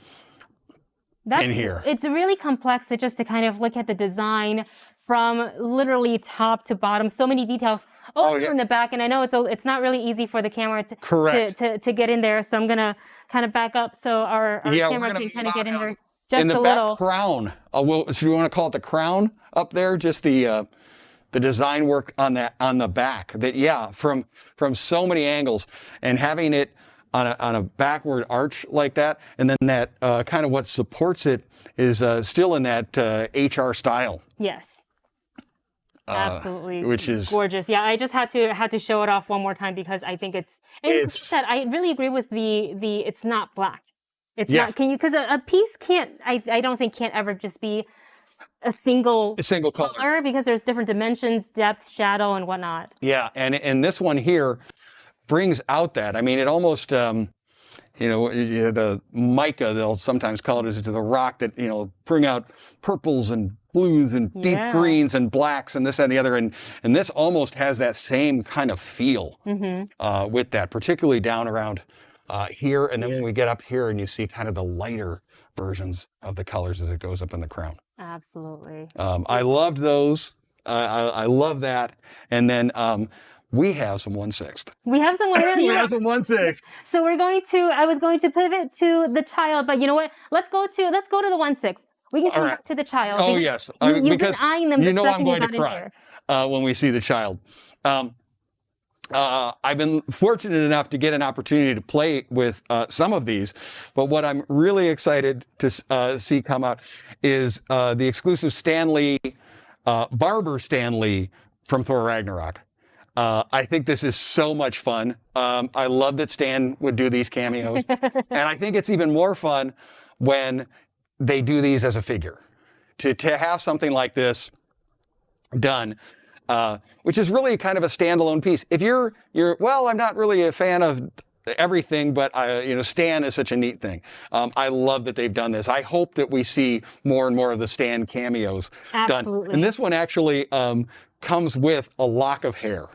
in here. It's really complex to kind of look at the design from literally top to bottom. So many details in the back, and I know it's not really easy for the camera to get in there. So I'm gonna kind of back up so our camera can kind of get in there just in the a back little. Crown. Should we want to call it the crown up there? Just the design work on the back. From so many angles, and having it on a backward arch like that, and then that kind of what supports it is still in that HR style. Yes. Absolutely, which is gorgeous. Yeah, I just had to show it off one more time because I think it's I really agree with the it's not black. It's not, because a piece can't, I don't think can't ever just be a single color, because there's different dimensions, depth, shadow, and whatnot. Yeah, and this one here brings out that. I mean, it almost the mica, they'll sometimes call it, is the rock that bring out purples and blues and deep greens and blacks and this and the other, and this almost has that same kind of feel with that, particularly down around here, and then when we get up here and you see kind of the lighter versions of the colors as it goes up in the crown. Absolutely. I loved those. I love that, and then we have some 1/6. We have some 1/6. We have some 1/6. So I was going to pivot to the child, but you know what? Let's go to the 1/6. We can come back to the child. Oh, yes. You've because been eyeing them I'm going to cry when we see the child. I've been fortunate enough to get an opportunity to play with some of these, but what I'm really excited to see come out is the exclusive Barber Stan Lee from Thor Ragnarok. I think this is so much fun. I love that Stan would do these cameos, and I think it's even more fun when they do these as a figure. To have something like this done, which is really kind of a standalone piece. If you're I'm not really a fan of everything, but Stan is such a neat thing. I love that they've done this. I hope that we see more and more of the Stan cameos done. And this one actually comes with a lock of hair.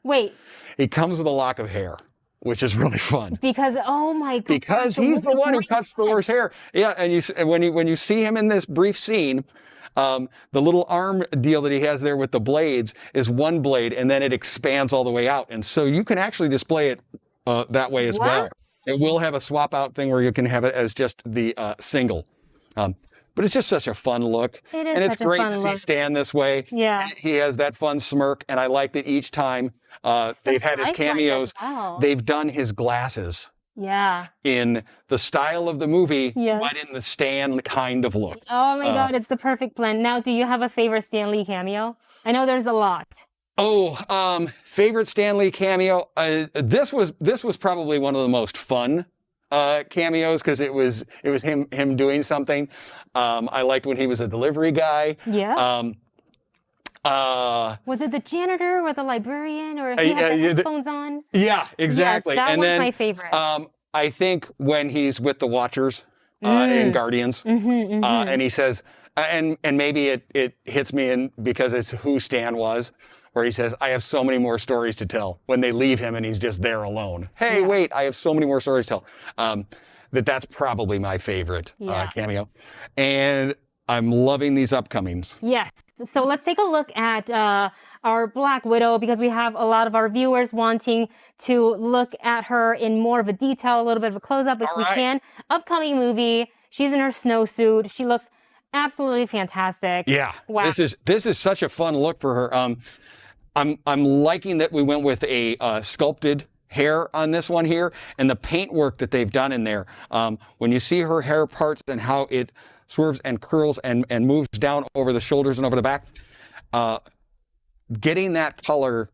Wait. It comes with a lock of hair, which is really fun. Because, oh my God. Because he's the one who cuts Thor's hair. Yeah, and when you see him in this brief scene, the little arm deal that he has there with the blades is one blade, and then it expands all the way out. And so you can actually display it that way as well. It will have a swap out thing where you can have it as just the single. But it's just such a fun look. It is, and it's great to see Stan this way. Yeah. He has that fun smirk, and I like that each time they've had his cameos, they've done his glasses. Yeah. In the style of the movie, but in the Stan kind of look. Oh my God, it's the perfect blend. Now, do you have a favorite Stan Lee cameo? I know there's a lot. Favorite Stan Lee cameo. This was probably one of the most fun cameos because it was him doing something. I liked when he was a delivery guy. Yeah. Was it the janitor or the librarian, or he had the headphones on? Yeah, exactly. Yes, that one's my favorite. I think when he's with the Watchers in Guardians, and he says, and maybe it hits me because it's who Stan was, where he says, I have so many more stories to tell, when they leave him and he's just there alone. Hey, wait, I have so many more stories to tell. That's probably my favorite cameo. And I'm loving these upcomings. Yes. So let's take a look at our Black Widow, because we have a lot of our viewers wanting to look at her in more of a detail, a little bit of a close-up if we can. Upcoming movie. She's in her snowsuit. She looks absolutely fantastic. Yeah. Wow. This is such a fun look for her. I'm liking that we went with a sculpted hair on this one here, and the paint work that they've done in there. When you see her hair parts and how it swerves and curls and moves down over the shoulders and over the back, getting that color,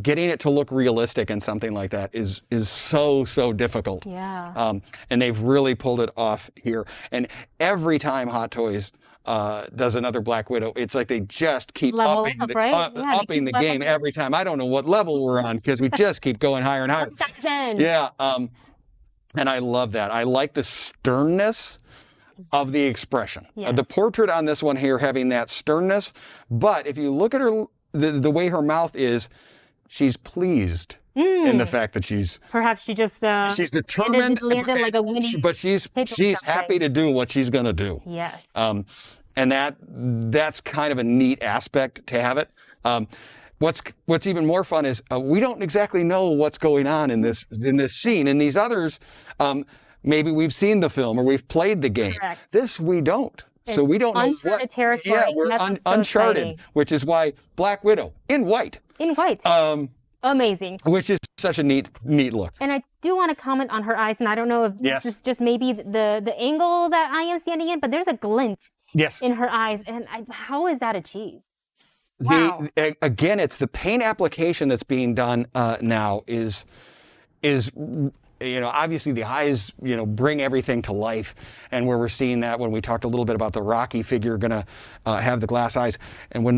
getting it to look realistic and something like that is so difficult. Yeah. And they've really pulled it off here. And every time Hot Toys does another Black Widow, it's like they just keep upping the game every time. I don't know what level we're on because we just keep going higher and higher. Yeah. And I love that. I like the sternness of the expression. Yes. The portrait on this one here having that sternness, but if you look at her, the way her mouth is, she's pleased in the fact that perhaps she just she's determined, landed like a winning but she's happy to do what she's going to do. Yes. And that's kind of a neat aspect to have it. What's even more fun is we don't exactly know what's going on in this scene. In these others, maybe we've seen the film or we've played the game. Correct. This we don't. So we don't know uncharted territory. Yeah, we're uncharted, exciting. which is why Black Widow in white. In white. Amazing. Which is such a neat look. And I do want to comment on her eyes, and I don't know if Yes. this is just maybe the angle that I am standing in, but there's a glint Yes. in her eyes, and how is that achieved? Wow. Again, it's the paint application that's being done now is obviously the eyes bring everything to life, and where we're seeing that when we talked a little bit about the Rocky figure gonna have the glass eyes, and when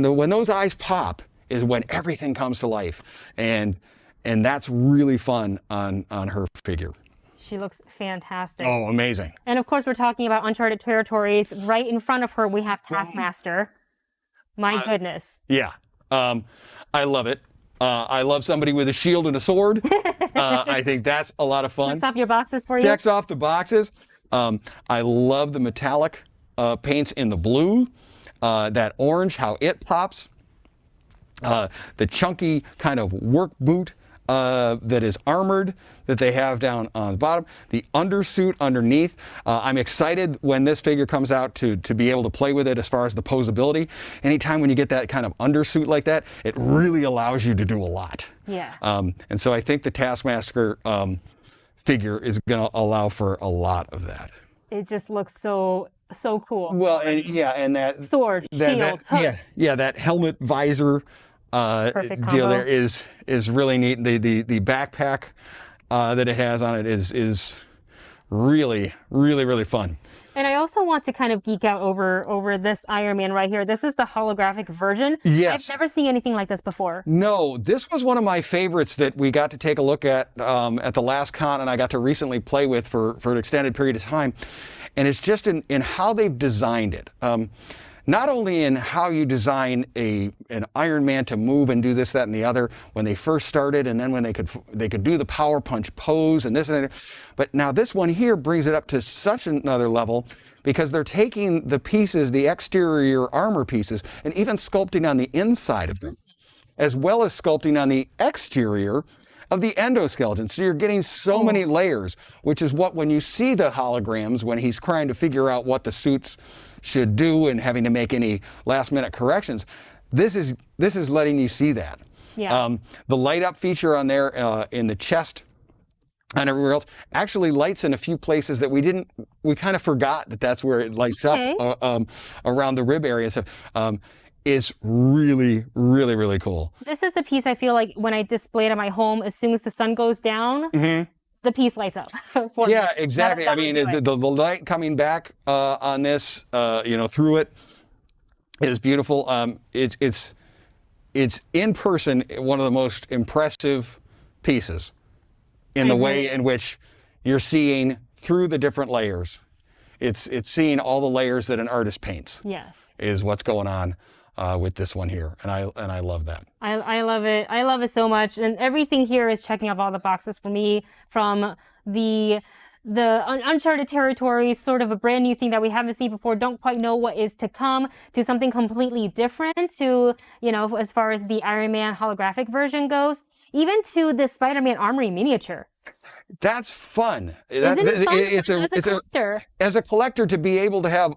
those eyes pop is when everything comes to life, and that's really fun on her figure. She looks fantastic. Oh, amazing. And of course, we're talking about uncharted territories. Right in front of her, we have Taskmaster. My goodness. Yeah. I love it. I love somebody with a shield and a sword. I think that's a lot of fun. Checks off your boxes for you. Checks off the boxes. I love the metallic paints in the blue. That orange, how it pops. The chunky kind of work boot that is armored that they have down on the bottom. The undersuit underneath. I'm excited when this figure comes out to be able to play with it as far as the posability. Anytime when you get that kind of undersuit like that, it really allows you to do a lot. Yeah. And so I think the Taskmaster figure is going to allow for a lot of that. It just looks so cool. Well, and that sword, shield, hook. That helmet visor deal there is really neat. The backpack that it has on it is really, really, really fun. And I also want to kind of geek out over this Iron Man right here. This is the holographic version. Yes. I've never seen anything like this before. No, this was one of my favorites that we got to take a look at the last con, and I got to recently play with for an extended period of time. And it's just in how they've designed it. Not only in how you design an Iron Man to move and do this, that, and the other when they first started, and then when they could do the power punch pose and this and that, but now this one here brings it up to such another level because they're taking the pieces, the exterior armor pieces, and even sculpting on the inside of them, as well as sculpting on the exterior of the endoskeleton. So you're getting so many layers, which is what when you see the holograms, when he's trying to figure out what the suits should do and having to make any last minute corrections, this is letting you see that. Yeah. The light up feature on there in the chest and everywhere else actually lights in a few places that we kind of forgot that's where it lights up around the rib area. So is really, really, really cool. This is a piece I feel like when I display it in my home, as soon as the sun goes down, the piece lights up. Yeah, exactly. I mean, the light coming back on this, through it is beautiful. It's in person one of the most impressive pieces in the way in which you're seeing through the different layers. It's seeing all the layers that an artist paints. Yes. Is what's going on with this one here, and I love that. I love it. I love it so much, and everything here is checking off all the boxes for me. From the uncharted territories, sort of a brand new thing that we haven't seen before, don't quite know what is to come, to something completely different, to as far as the Iron Man holographic version goes, even to the Spider-Man Armory miniature. That's fun. Isn't it fun? As a collector, to be able to have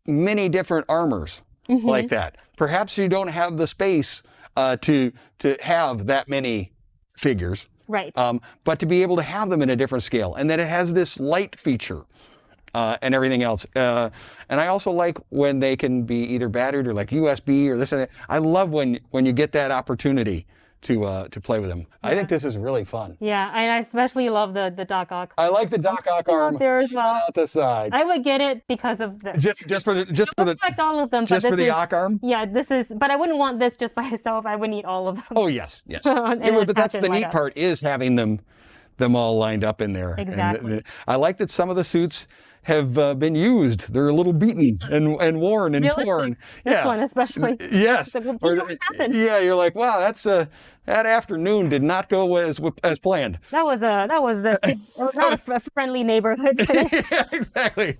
many different armors like that. Perhaps you don't have the space to have that many figures. Right. But to be able to have them in a different scale. And then it has this light feature and everything else. And I also like when they can be either battered or like USB or this and that. I love when you get that opportunity to play with them. I think this is really fun. Yeah, and I especially love the Doc Ock. I like the Doc Ock arm there as well. out the side. I would get it because of this. Just for all of them, just but for this the Ock arm. Yeah, but I wouldn't want this just by itself. I would need all of them. Oh yes. And But that's the neat part is having them them all lined up in there. Exactly. And I like that some of the suits have been used. They're a little beaten and worn and Really? torn. This one especially. Yes. It's like, well, Or- what happened? yeah, you're like, wow, that afternoon did not go as planned. It was not a friendly neighborhood today. Yeah, exactly.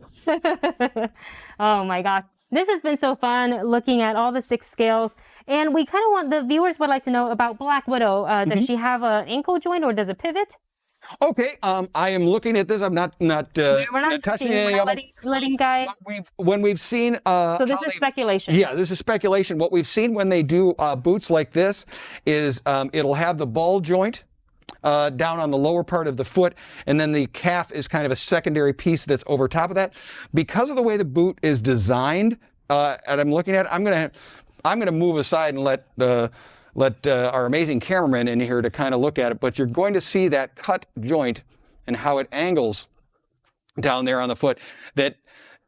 Oh my gosh. This has been so fun looking at all the 6 scales. And we kind of want, the viewers would like to know about Black Widow. Does she have an ankle joint or does it pivot? Okay, I am looking at this. I'm not We're not touching touching, any we're of not it. letting guy. When we've seen So this how is they've- speculation. Yeah, this is speculation. What we've seen when they do boots like this is it'll have the ball joint down on the lower part of the foot, and then the calf is kind of a secondary piece that's over top of that. Because of the way the boot is designed, and I'm looking at it, I'm gonna move aside and let our amazing cameraman in here to kind of look at it. But you're going to see that cut joint and how it angles down there on the foot. That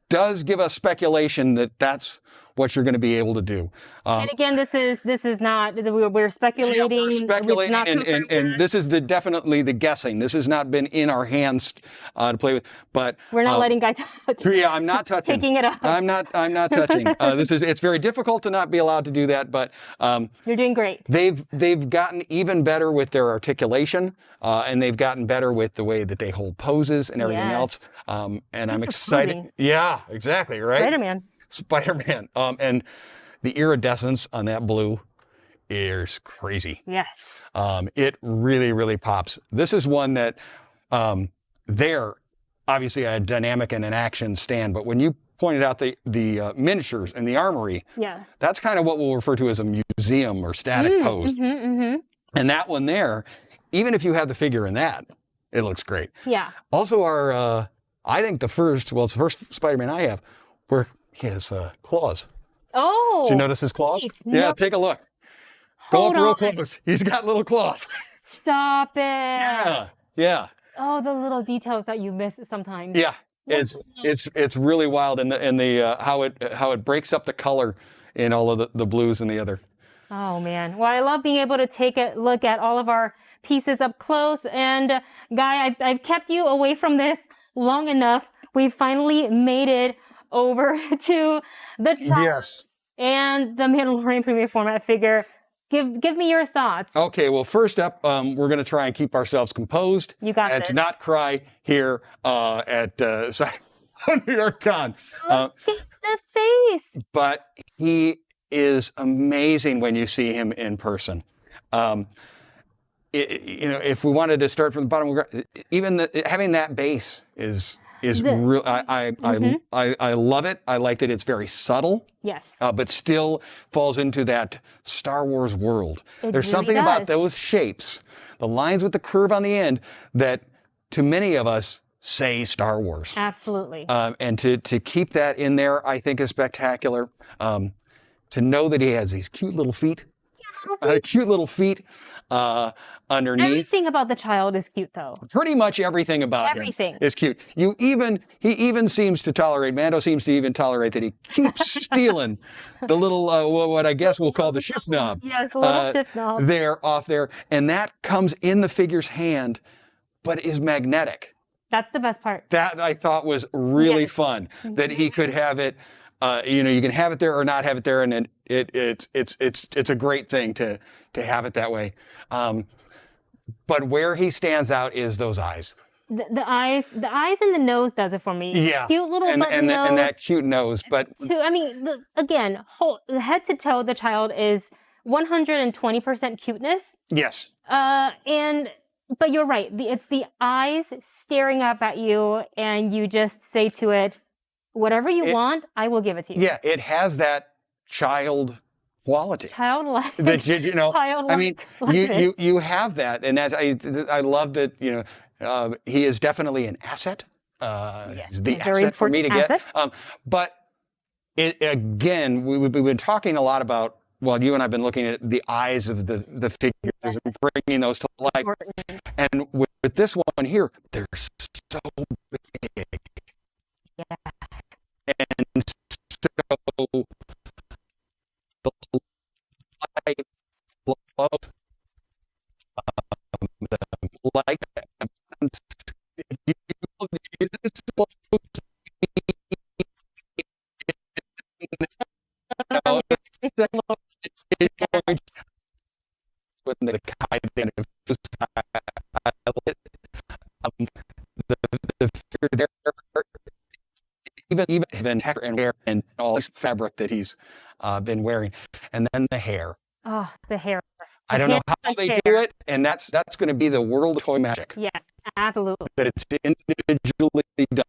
does give us speculation that that's what you're going to be able to do. And again, this is not, we're speculating. Yeah, we're speculating, It's not confirmed and yet. this is definitely the guessing. This has not been in our hands to play with, but We're not letting guy touch. yeah, I'm not touching. Picking it up. I'm not touching. It's very difficult to not be allowed to do that, but You're doing great. they've gotten even better with their articulation, and they've gotten better with the way that they hold poses and everything Yes. else. And I'm excited. posing. Yeah, exactly. Right. Spider-Man. Spider-Man. And the iridescence on that blue is crazy. Yes. It really, really pops. This is one that they're obviously a dynamic and an action stand, but when you pointed out the miniatures and the armory, Yeah. that's kind of what we'll refer to as a museum or static pose. And that one there, even if you have the figure in that, it looks great. Yeah. Also, I think it's the first Spider-Man I have where he has claws. Oh. Did you notice his claws? wait, Yeah, no. take a look. Go Hold up real on. close. He's got little claws. Stop it. Yeah. Oh, the little details that you miss sometimes. Yeah. It's really wild, and the how it breaks up the color in all of the blues and the other. Oh man. Well, I love being able to take a look at all of our pieces up close. And Guy, I've kept you away from this long enough. We finally made it over to the top Yes. and the Mandalorian premium format figure. Give me your thoughts. Okay, well, first up, we're going to try and keep ourselves composed. You got and this. to not cry here at Sideshow New York Con. Look at the face. But he is amazing when you see him in person. If we wanted to start from the bottom, even having that base is real. I love it. I like that it's very subtle. Yes. But still falls into that Star Wars world. It There's really something about does. those shapes, the lines with the curve on the end, that to many of us say Star Wars. Absolutely. And to keep that in there, I think is spectacular. To know that he has these cute little feet, underneath. Everything about the child is cute, though. Pretty much everything about Everything. him is cute. He even seems to tolerate, Mando seems to even tolerate that he keeps stealing the little, what I guess we'll call the shift knob. Yes, a little shift knob. There, off there. And that comes in the figure's hand, but is magnetic. That's the best part. That I thought was really Yes. fun, that he could have it, you can have it there or not have it there, and it's a great thing to have it that way. But where he stands out is those eyes. The eyes and the nose does it for me. Yeah. Cute little and, button nose. and that cute nose. But I mean, again, head to toe, the child is 120% cuteness. yes, But you're right. It's the eyes staring up at you, and you just say to it, "Whatever you want, I will give it to you." yeah, it has that child quality. Childlike. That I mean, Childlike. you have that, and I love that. He is definitely an asset. He's the a very asset for me to important get. asset. But we've been talking a lot about. Well, you and I've been looking at the eyes of the figures and bringing those to life. And with this one here, they're so big. Yeah. And so the light flow, the light I love it. The figure there, even texture and hair and all this fabric that he's been wearing, and then the hair. Oh, the hair. I don't know how they do it, and that's going to be the world of toy magic. Yes, absolutely. That it's individually done.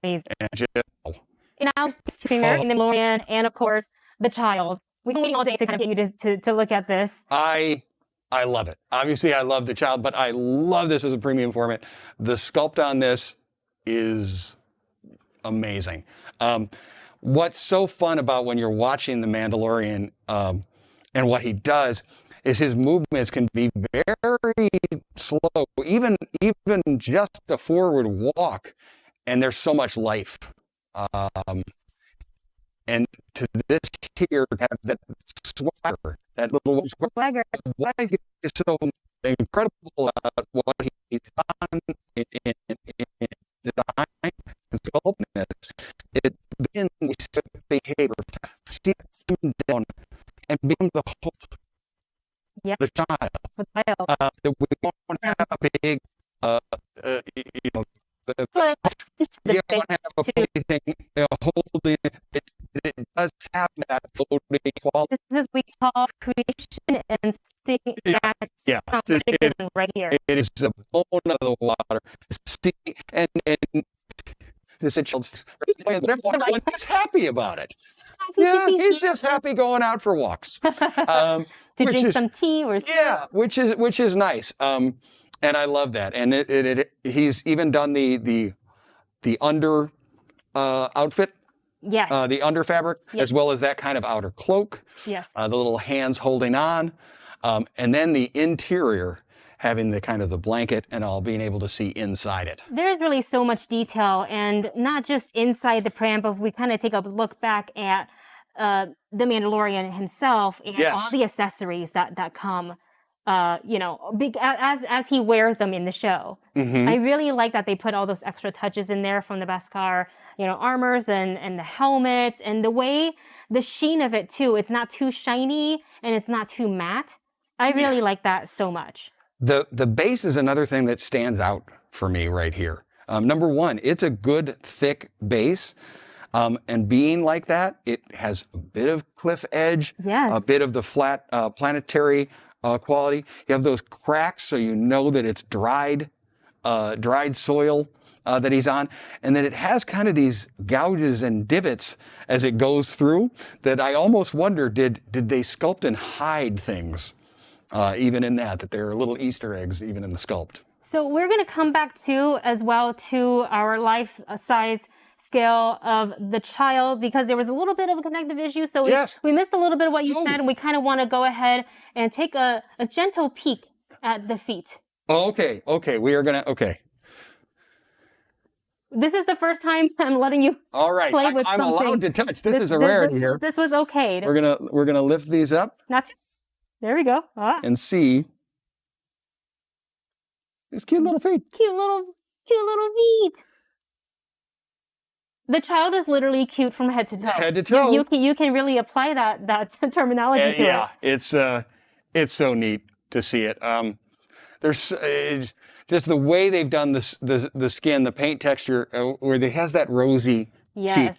Amazing. And just, And now, in the Mandalorian, and of course, the child. We've been waiting all day to kind of get you to look at this. I love it. Obviously, I love the child, but I love this as a premium format. The sculpt on this is amazing. What's so fun about when you're watching The Mandalorian and what he does is his movements can be very slow, even just a forward walk, and there's so much life. And to this here, that swagger, that little swagger, what I think is so incredible about what he's done in design and sculptness, it then we set behavior to see him down and become the whole the child. That we don't have a big, you know, you don't have a thing holding it. It does have that floating quality. This is what we call creation and sticking right here. It is a bone of the water. See, and this child's he's happy about it. Yeah, he's just happy going out for walks. To drink some tea or something. Yeah, which is nice. And I love that. And he's even done the under outfit. Yes. The under fabric, as well as that kind of outer cloak. Yes. The little hands holding on. And then the interior, having the kind of the blanket and all, being able to see inside it. There's really so much detail, and not just inside the pram, but if we kind of take a look back at the Mandalorian himself and all the accessories that come, you know, as he wears them in the show. I really like that they put all those extra touches in there from the Beskar, you know, armors and the helmets, and the way, the sheen of it too. It's not too shiny and it's not too matte. I really like that so much. The base is another thing that stands out for me right here. Number one, it's a good thick base. And being like that, it has a bit of cliff edge, a bit of the flat planetary quality. You have those cracks, so you know that it's dried soil that he's on. And then it has kind of these gouges and divots as it goes through that I almost wonder, did they sculpt and hide things even in that there are little Easter eggs even in the sculpt. So we're going to come back as well to our life size scale of the child, because there was a little bit of a connective issue. So we missed a little bit of what you said, and we kind of want to go ahead and take a gentle peek at the feet. Oh, okay. We are going to, This is the first time I'm letting you play with I'm something. allowed to touch. This is a rarity here. This was okay. We're gonna lift these up. There we go. And see these cute little feet. Cute little feet. The child is literally cute from head to toe. Head to toe. You can really apply that terminology to it. It's so neat to see it. There's just the way they've done the skin, the paint texture, where it has that rosy cheek.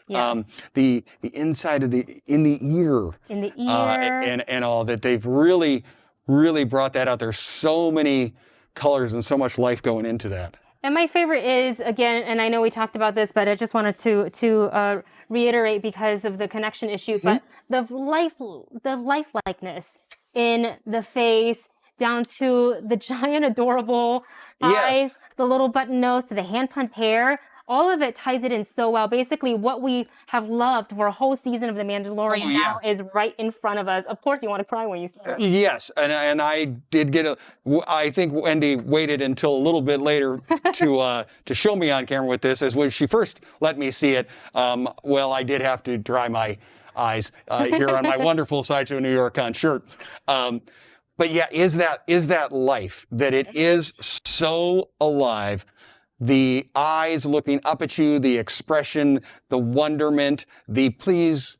Yes. The inside of in the ear. And all that, they've really brought that out. There's so many colors and so much life going into that. And my favorite is, again, and I know we talked about this, but I just wanted to reiterate because of the connection issue, but the lifelikeness in the face, down to the giant adorable eyes, the little button nose, to the hand pumped hair. All of it ties it in so well. Basically, what we have loved for a whole season of The Mandalorian now is right in front of us. Of course, you want to cry when you see it. Yes, and I did get I think Wendy waited until a little bit later to show me on camera with this, as when she first let me see it. I did have to dry my eyes here on my wonderful Sideshow New York Con shirt. But yeah, is that life, that it is so alive. The eyes looking up at you, the expression, the wonderment, the please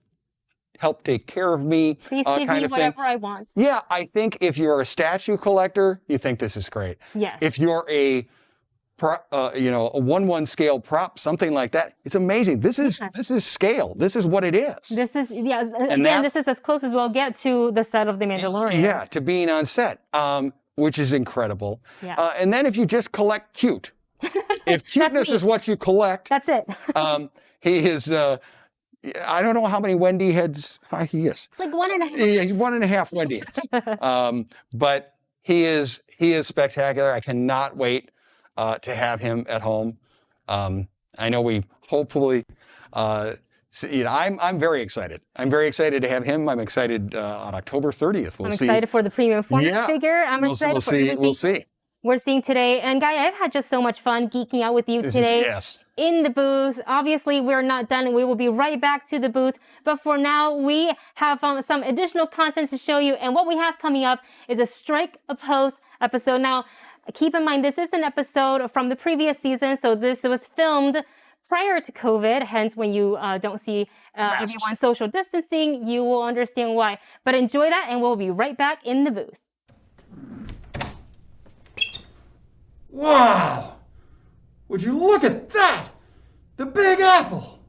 help take care of me, Please give kind me of thing. whatever I want. Yeah, I think if you're a statue collector, you think this is great. Yes. If you're a 1/1 scale prop, something like that, it's amazing. This is scale. This is what it is. This is again, this is as close as we'll get to the set of the Mandalorian. Yeah, to being on set, which is incredible. Yeah. And then if you just collect cute, if cuteness is what you collect, that's it. He is. I don't know how many Wendy heads he is. Like 1.5. He's 1.5 Wendy heads. But he is spectacular. I cannot wait to have him at home. I know we hopefully, I'm very excited. I'm very excited to have him. I'm excited on October 30th. I'm excited for the premium format figure. I'm excited we'll for see. everything We'll see. we're seeing today. And Guy, I've had just so much fun geeking out with you today in the booth. Obviously, we're not done and we will be right back to the booth. But for now, we have some additional content to show you. And what we have coming up is a Strike a Pose episode. Now, keep in mind, this is an episode from the previous season. So this was filmed prior to COVID. Hence, when you don't see everyone social distancing, you will understand why. But enjoy that and we'll be right back in the booth. Wow! Would you look at that? The Big Apple!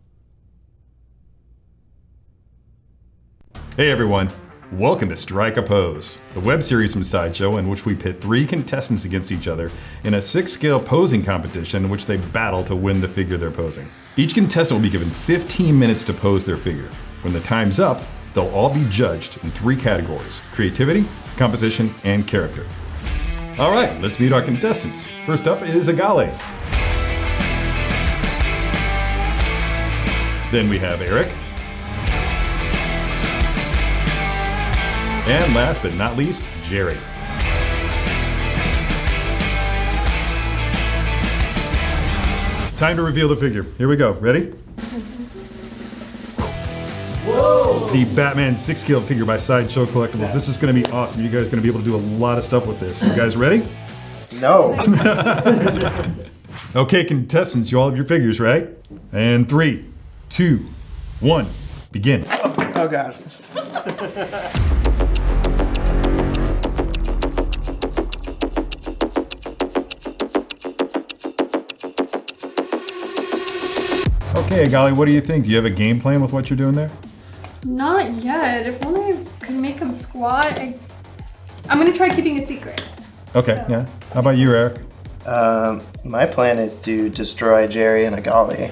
Hey everyone, welcome to Strike a Pose, the web series from Sideshow in which we pit 3 contestants against each other in a 6-scale posing competition in which they battle to win the figure they're posing. Each contestant will be given 15 minutes to pose their figure. When the time's up, they'll all be judged in 3 categories: creativity, composition, and character. All right, let's meet our contestants. First up is Agale. Then we have Eric. And last but not least, Jerry. Time to reveal the figure. Here we go. Ready? Whoa! The Batman 6-scale figure by Sideshow Collectibles. This is going to be awesome. You guys are going to be able to do a lot of stuff with this. You guys ready? No. Okay, contestants, you all have your figures, right? And 3, 2, 1, begin. Oh God. Okay, Agali, what do you think? Do you have a game plan with what you're doing there? Not yet. If only I could make him squat. I'm gonna try keeping a secret. Okay, So. yeah. How about you, Eric? My plan is to destroy Jerry and Agali,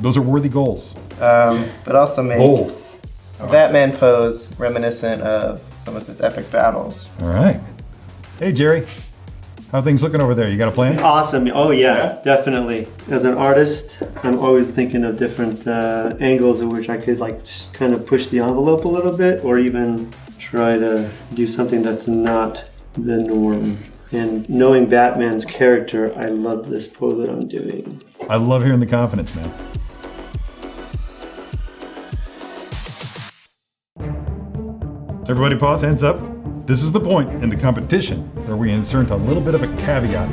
Those are worthy goals. but also make Bold. a Batman pose reminiscent of some of his epic battles. All right. Hey, Jerry. How are things looking over there? You got a plan? Awesome. Oh yeah, definitely. As an artist, I'm always thinking of different angles in which I could like just kind of push the envelope a little bit, or even try to do something that's not the norm. And knowing Batman's character, I love this pose that I'm doing. I love hearing the confidence, man. Everybody pause, hands up. This is the point in the competition where we insert a little bit of a caveat.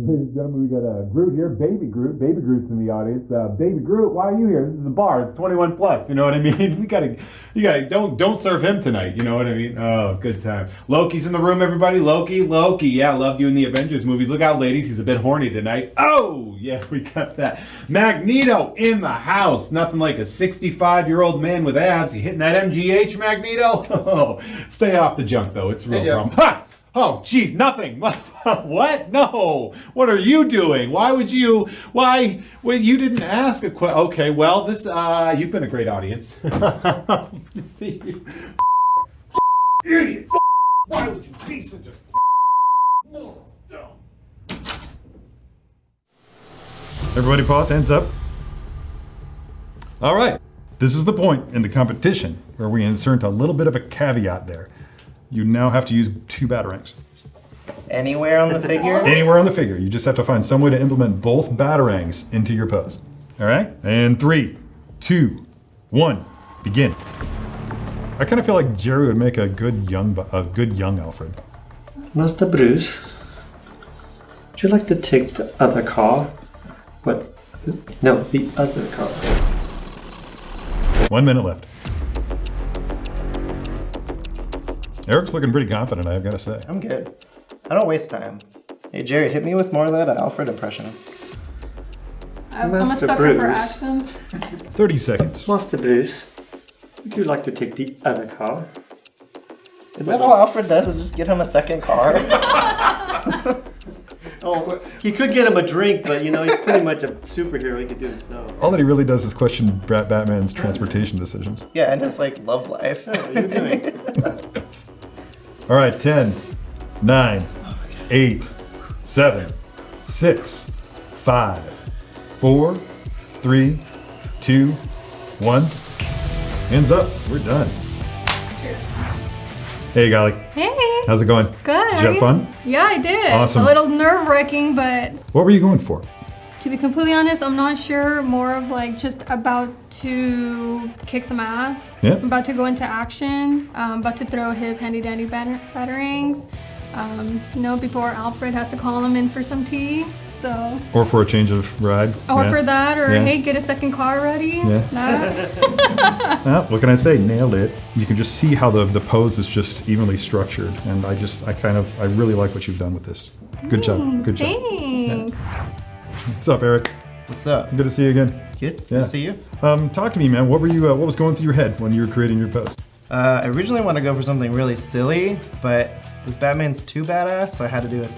Ladies and gentlemen, we got Groot here, Baby Groot. Baby Groot's in the audience. Baby Groot, why are you here? This is a bar. It's 21 plus. You know what I mean? You gotta. Don't serve him tonight. You know what I mean? Oh, good time. Loki's in the room, everybody. Loki. Yeah, loved you in the Avengers movies. Look out, ladies. He's a bit horny tonight. Oh, yeah, we got that. Magneto in the house. Nothing like a 65-year-old man with abs. You hitting that MGH, Magneto? Oh, stay off the junk though. It's a real problem. Ha! Oh, geez, nothing. What? No. What are you doing? Why? Well, you didn't ask a question. Okay, well, this, you've been a great audience. See you. Idiot. Why would you be such a moron? Everybody pause, hands up. All right. This is the point in the competition where we insert a little bit of a caveat there. You now have to use 2 batarangs. Anywhere on the figure? Anywhere on the figure. You just have to find some way to implement both batarangs into your pose. All right? And 3, 2, 1, begin. I kind of feel like Jerry would make a good young Alfred. Master Bruce, would you like to take the other car? But No, the other car. 1 minute left. Eric's looking pretty confident, I've got to say. I'm good. I don't waste time. Hey, Jerry, hit me with more of that Alfred impression. I'm a Master sucker for Bruce. accents. 30 seconds. Master Bruce, would you like to take the other car? Is that all Alfred does? Is just get him a second car? Oh, he could get him a drink, but you know, he's pretty much a superhero. He could do it himself. All that he really does is question Batman's transportation decisions. Yeah, and his like love life. What are you doing? All right, 10, 9, 8, 7, 6, 5, 4, 3, 2, 1. Hands up. We're done. Hey, Golly. Hey. How's it going? Good. Did you have fun? Yeah, I did. Awesome. A little nerve-wracking, but What were you going for? to be completely honest, I'm not sure. More of like just about to kick some ass. Yeah. I'm about to go into action. I'm about to throw his handy-dandy batterings. Before Alfred has to call him in for some tea. So. Or for a change of ride? Or Yeah. for that, or Yeah. hey, get a second car ready. Yeah. That. Well, what can I say? Nailed it. You can just see how the pose is just evenly structured, and I really like what you've done with this. Good job. Good job. Thanks. What's up, Eric? What's up? Good to see you again. Good. Yeah. Good to see you. Talk to me, man. What was going through your head when you were creating your pose? I originally wanted to go for something really silly, but this Batman's too badass, so I had to do a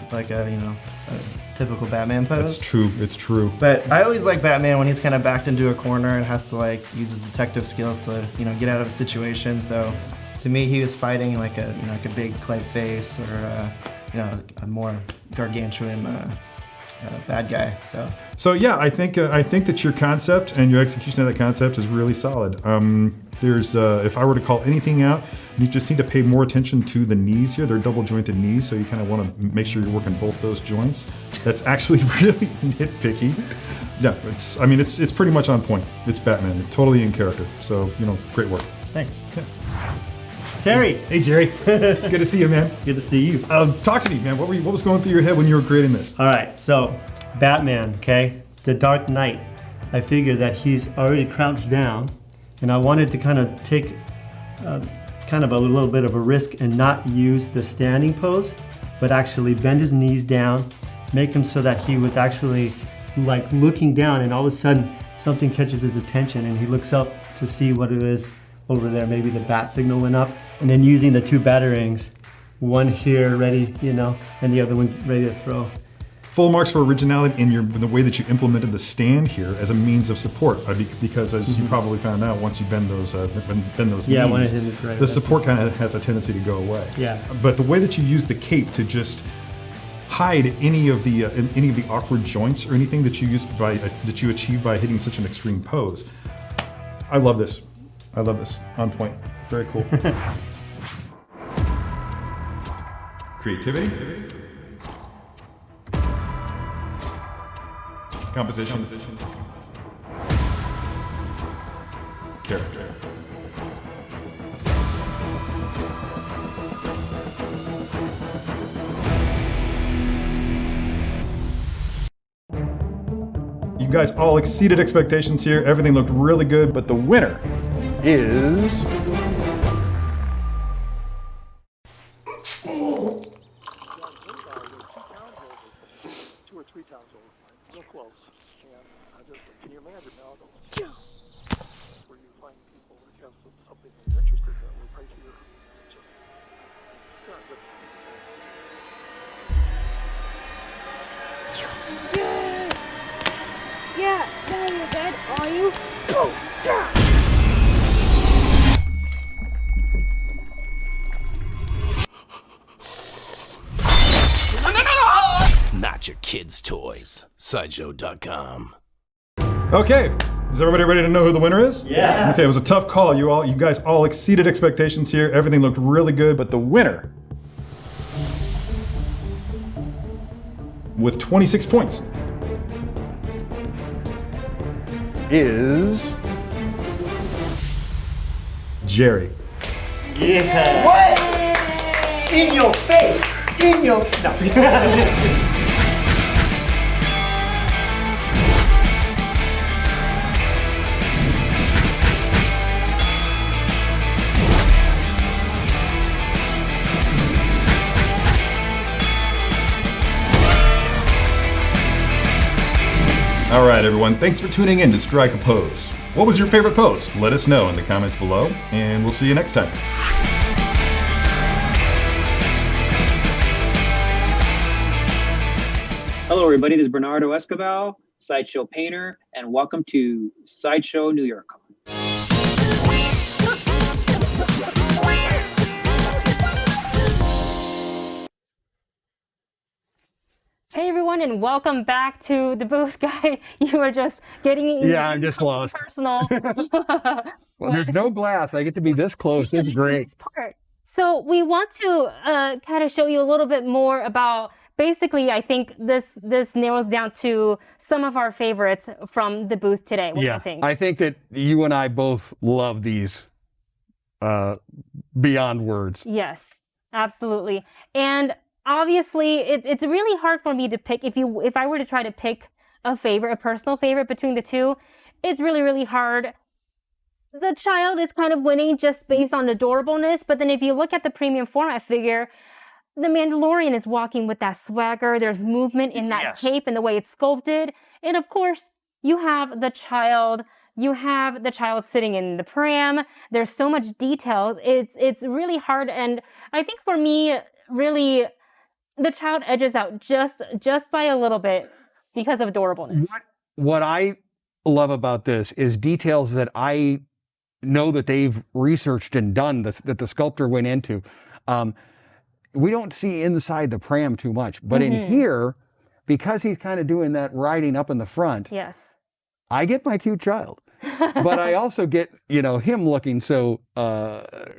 typical Batman pose. It's true. It's true. But I always like Batman when he's kind of backed into a corner and has to like use his detective skills to get out of a situation. So to me, he was fighting like a big clay face or a more gargantuan bad guy. So yeah, I think that your concept and your execution of that concept is really solid. If I were to call anything out, you just need to pay more attention to the knees here. They're double jointed knees, so you kind of want to make sure you're working both those joints. That's actually really nitpicky. Yeah, it's pretty much on point. It's Batman, totally in character. So great work. Thanks. Yeah. Terry. Hey, Jerry. Good to see you, man. Good to see you. Talk to me, man. What was going through your head when you were creating this? All right, so Batman, okay, the Dark Knight. I figured that he's already crouched down, and I wanted to kind of take kind of a little bit of a risk and not use the standing pose, but actually bend his knees down, make him so that he was actually like looking down, and all of a sudden something catches his attention, and he looks up to see what it is over there. Maybe the bat signal went up, and then using the two batterings, one here ready, and the other one ready to throw. Full marks for originality in the way that you implemented the stand here as a means of support, because as you probably found out, once you bend those Yeah, knees, when I hit it right, the support kind of has a tendency to go away. Yeah. But the way that you use the cape to just hide any of the awkward joints or anything that you achieve by hitting such an extreme pose, I love this. On point. Very cool. Creativity. Composition. Character. You guys all exceeded expectations here. Everything looked really good, but the winner is... Yeah, now you're dead, are you? Not your kids' toys. Sideshow.com. Okay, is everybody ready to know who the winner is? Yeah. Okay, it was a tough call. You guys all exceeded expectations here. Everything looked really good, but the winner, with 26 points, is Jerry. Yeah. What? In your face. In your... No. right, everyone. Thanks for tuning in to Strike a Pose. What was your favorite pose? Let us know in the comments below, and we'll see you next time. Hello, everybody. This is Bernardo Escobar, Sideshow Painter, and welcome to Sideshow New York Con. Hey everyone, and welcome back to the booth, guy. You were just getting I'm just lost. Personal. Well, there's no glass. I get to be this close. This is great. This part. So we want to kind of show you a little bit more about. Basically, I think this narrows down to some of our favorites from the booth today. What do you think? I think that you and I both love these beyond words. Yes, absolutely. And obviously, it's really hard for me to pick. If I were to try to pick a personal favorite between the two, it's really, really hard. The child is kind of winning just based on adorableness. But then if you look at the premium format figure, the Mandalorian is walking with that swagger. There's movement in that cape and the way it's sculpted. And of course, you have the child. You have the child sitting in the pram. There's so much detail. It's really hard. And I think for me, really, the child edges out just by a little bit because of adorableness. What I love about this is details that I know that they've researched and done, that the sculptor went into. We don't see inside the pram too much, but in here, because he's kind of doing that riding up in the front, I get my cute child. But I also get, him looking so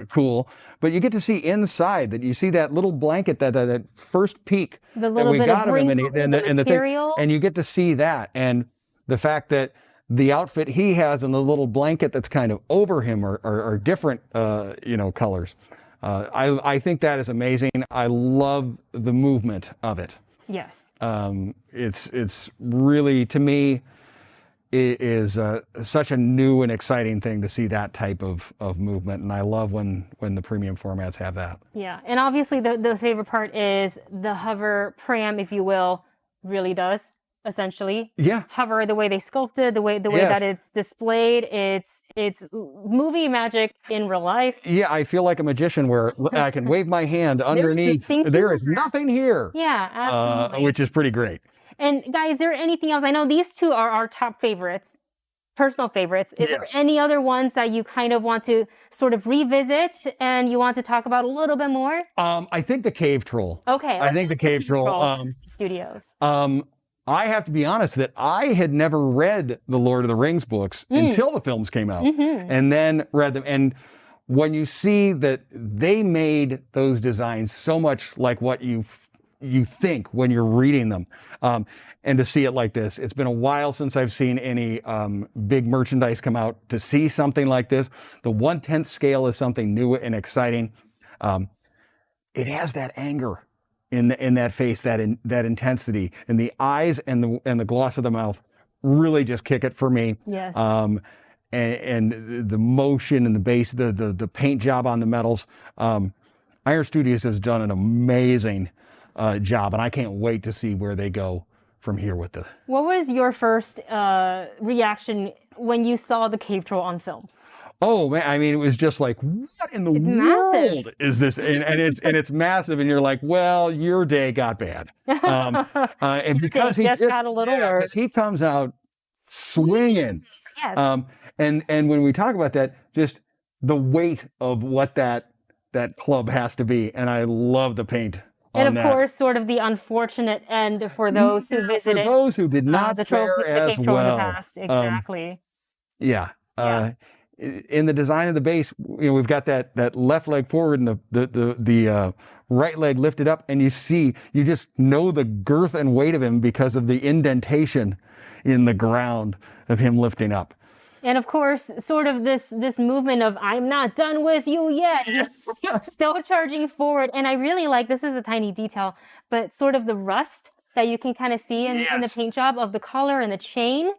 cool. But you get to see inside, that you see that little blanket, that first peek that we bit got of him in, the material. and you get to see that, and the fact that the outfit he has and the little blanket that's kind of over him are different, colors. I think that is amazing. I love the movement of it. Yes. It's really, to me, it is such a new and exciting thing to see that type of movement, and I love when the premium formats have that. Yeah, and obviously the favorite part is the hover pram, if you will, really does essentially hover, the way they sculpted, the way that it's displayed. It's movie magic in real life. Yeah, I feel like a magician where I can wave my hand underneath. There is nothing here. Yeah, absolutely. Which is pretty great. And guys, is there anything else? I know these two are our top favorites, personal favorites. Is there any other ones that you kind of want to sort of revisit and you want to talk about a little bit more? I think the Cave Troll. Okay. I think the Cave Troll. Studios. I have to be honest that I had never read the Lord of the Rings books until the films came out, and then read them. And when you see that they made those designs so much like what you think when you're reading them, and to see it like this, it's been a while since I've seen any big merchandise come out. To see something like this, the 1/10 scale is something new and exciting. It has that anger in that face, that intensity, and the eyes and the gloss of the mouth really just kick it for me. Yes. And the motion and the base, the paint job on the metals. Iron Studios has done an amazing job, and I can't wait to see where they go from here with the. What was your first reaction when you saw the Cave Troll on film? Oh man, I mean, it was just like, what in the world is this? And it's massive, and you're like, well, your day got bad. And because he just got a little worse. because he comes out swinging. Yes. And when we talk about that, just the weight of what that club has to be, and I love the paint. And of course, sort of the unfortunate end for those who visited. For those who did not fare as well. In the past. Exactly. In the design of the base, we've got that left leg forward and the right leg lifted up, and you just know the girth and weight of him because of the indentation in the ground of him lifting up. And of course, sort of this movement of "I'm not done with you yet." He's still charging forward, and I really like. This is a tiny detail, but sort of the rust that you can kind of see in the paint job of the collar and the chain.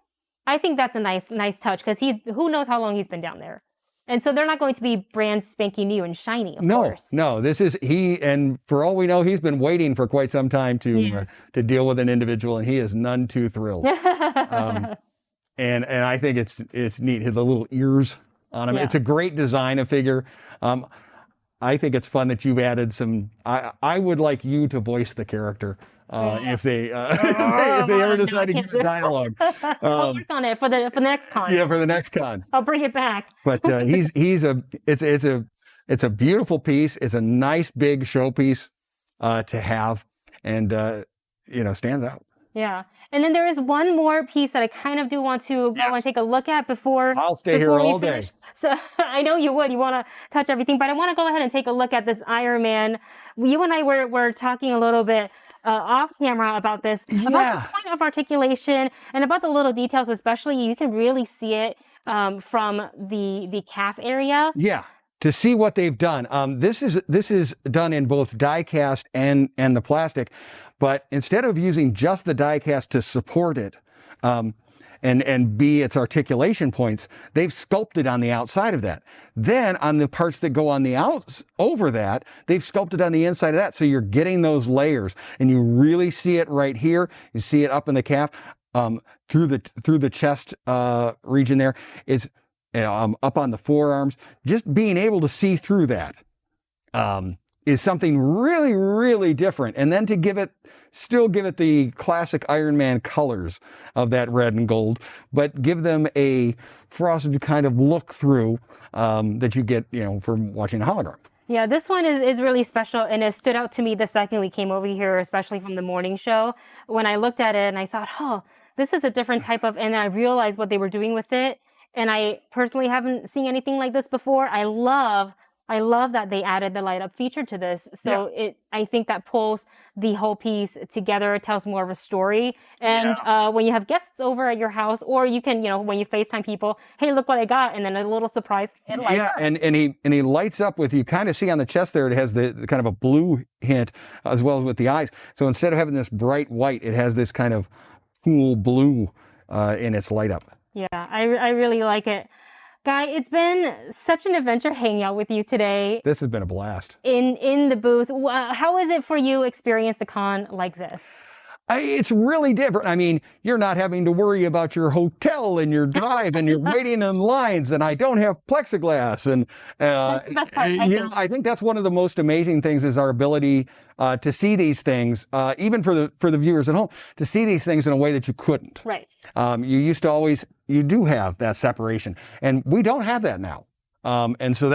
I think that's a nice touch because who knows how long he's been down there, And so they're not going to be brand spanking new and shiny, of No, course. no, this is and for all we know, he's been waiting for quite some time to deal with an individual, and he is none too thrilled. And I think it's neat. The little ears on him. Yeah. It's a great design of figure. I think it's fun that you've added some. I would like you to voice the character if they if they ever decide to give it dialogue. I'll work on it for the next con. Yeah, for the next con. I'll bring it back. But it's a beautiful piece. It's a nice big showpiece to have, and stands out. Yeah. And then there is one more piece that I kind of do want to go and take a look at before. I'll stay here all day. So I know you would. You want to touch everything, but I want to go ahead and take a look at this Iron Man. You and I were talking a little bit off camera about this, about the point of articulation and about the little details, especially you can really see it from the calf area. Yeah. To see what they've done. This is done in both die cast and the plastic, but instead of using just the die cast to support it and be its articulation points, they've sculpted on the outside of that. Then on the parts that go on the over that, they've sculpted on the inside of that. So you're getting those layers, and you really see it right here. You see it up in the calf, through the chest region there. It's up on the forearms. Just being able to see through that is something really, really different. And then to still give it the classic Iron Man colors of that red and gold, but give them a frosted kind of look through that you get, from watching a hologram. Yeah, this one is really special, and it stood out to me the second we came over here, especially from the morning show, when I looked at it and I thought, oh, this is a different type of, and then I realized what they were doing with it. And I personally haven't seen anything like this before. I love that they added the light up feature to this. So I think that pulls the whole piece together. It tells more of a story. And when you have guests over at your house, or you can, when you FaceTime people, hey, look what I got, and then a little surprise. And he lights up with, you kind of see on the chest there, it has the kind of a blue hint as well as with the eyes. So instead of having this bright white, it has this kind of cool blue in its light up. Yeah, I really like it. Guy, it's been such an adventure hanging out with you today. This has been a blast. In the booth. How is it for you experience a con like this? It's really different. I mean, you're not having to worry about your hotel and your drive and you're waiting in lines, and I don't have plexiglass. And that's the best part, I think that's one of the most amazing things is our ability to see these things, even for the viewers at home, to see these things in a way that you couldn't. Right. You do have that separation, and we don't have that now. And so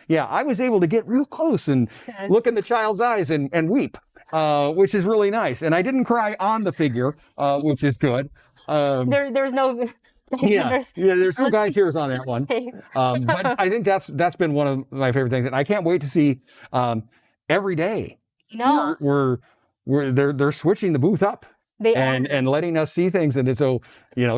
I was able to get real close and look in the child's eyes and weep. Which is really nice. And I didn't cry on the figure, which is good. There's no... there's no guy tears on that one. But I think that's been one of my favorite things. And I can't wait to see every day. They're switching the booth up. And letting us see things. And so,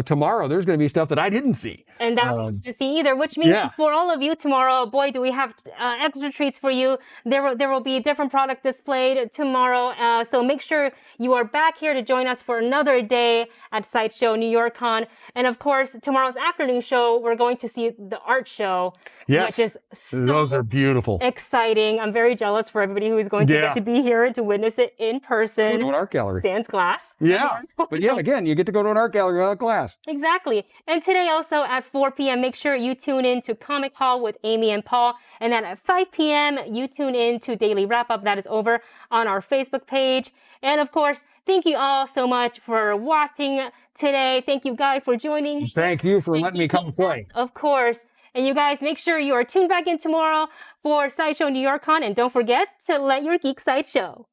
tomorrow there's going to be stuff that I didn't see. And that to see either, which means for all of you tomorrow, boy, do we have extra treats for you. There will be a different product displayed tomorrow. So make sure you are back here to join us for another day at Sideshow New York Con. And of course, tomorrow's afternoon show, we're going to see the art show. Yes, which is those are beautiful. Exciting. I'm very jealous for everybody who is going to get to be here to witness it in person. Go to an art gallery. Sans glass. Yeah, but again, you get to go to an art gallery without glass. Exactly. And today also at 4 p.m., make sure you tune in to Comic Hall with Amy and Paul. And then at 5 p.m., you tune in to Daily Wrap Up. That is over on our Facebook page. And of course, thank you all so much for watching today. Thank you, Guy, for joining. Thank you for letting me come play. Of course. And you guys, make sure you are tuned back in tomorrow for Sideshow New York Con. And don't forget to let your geek side show.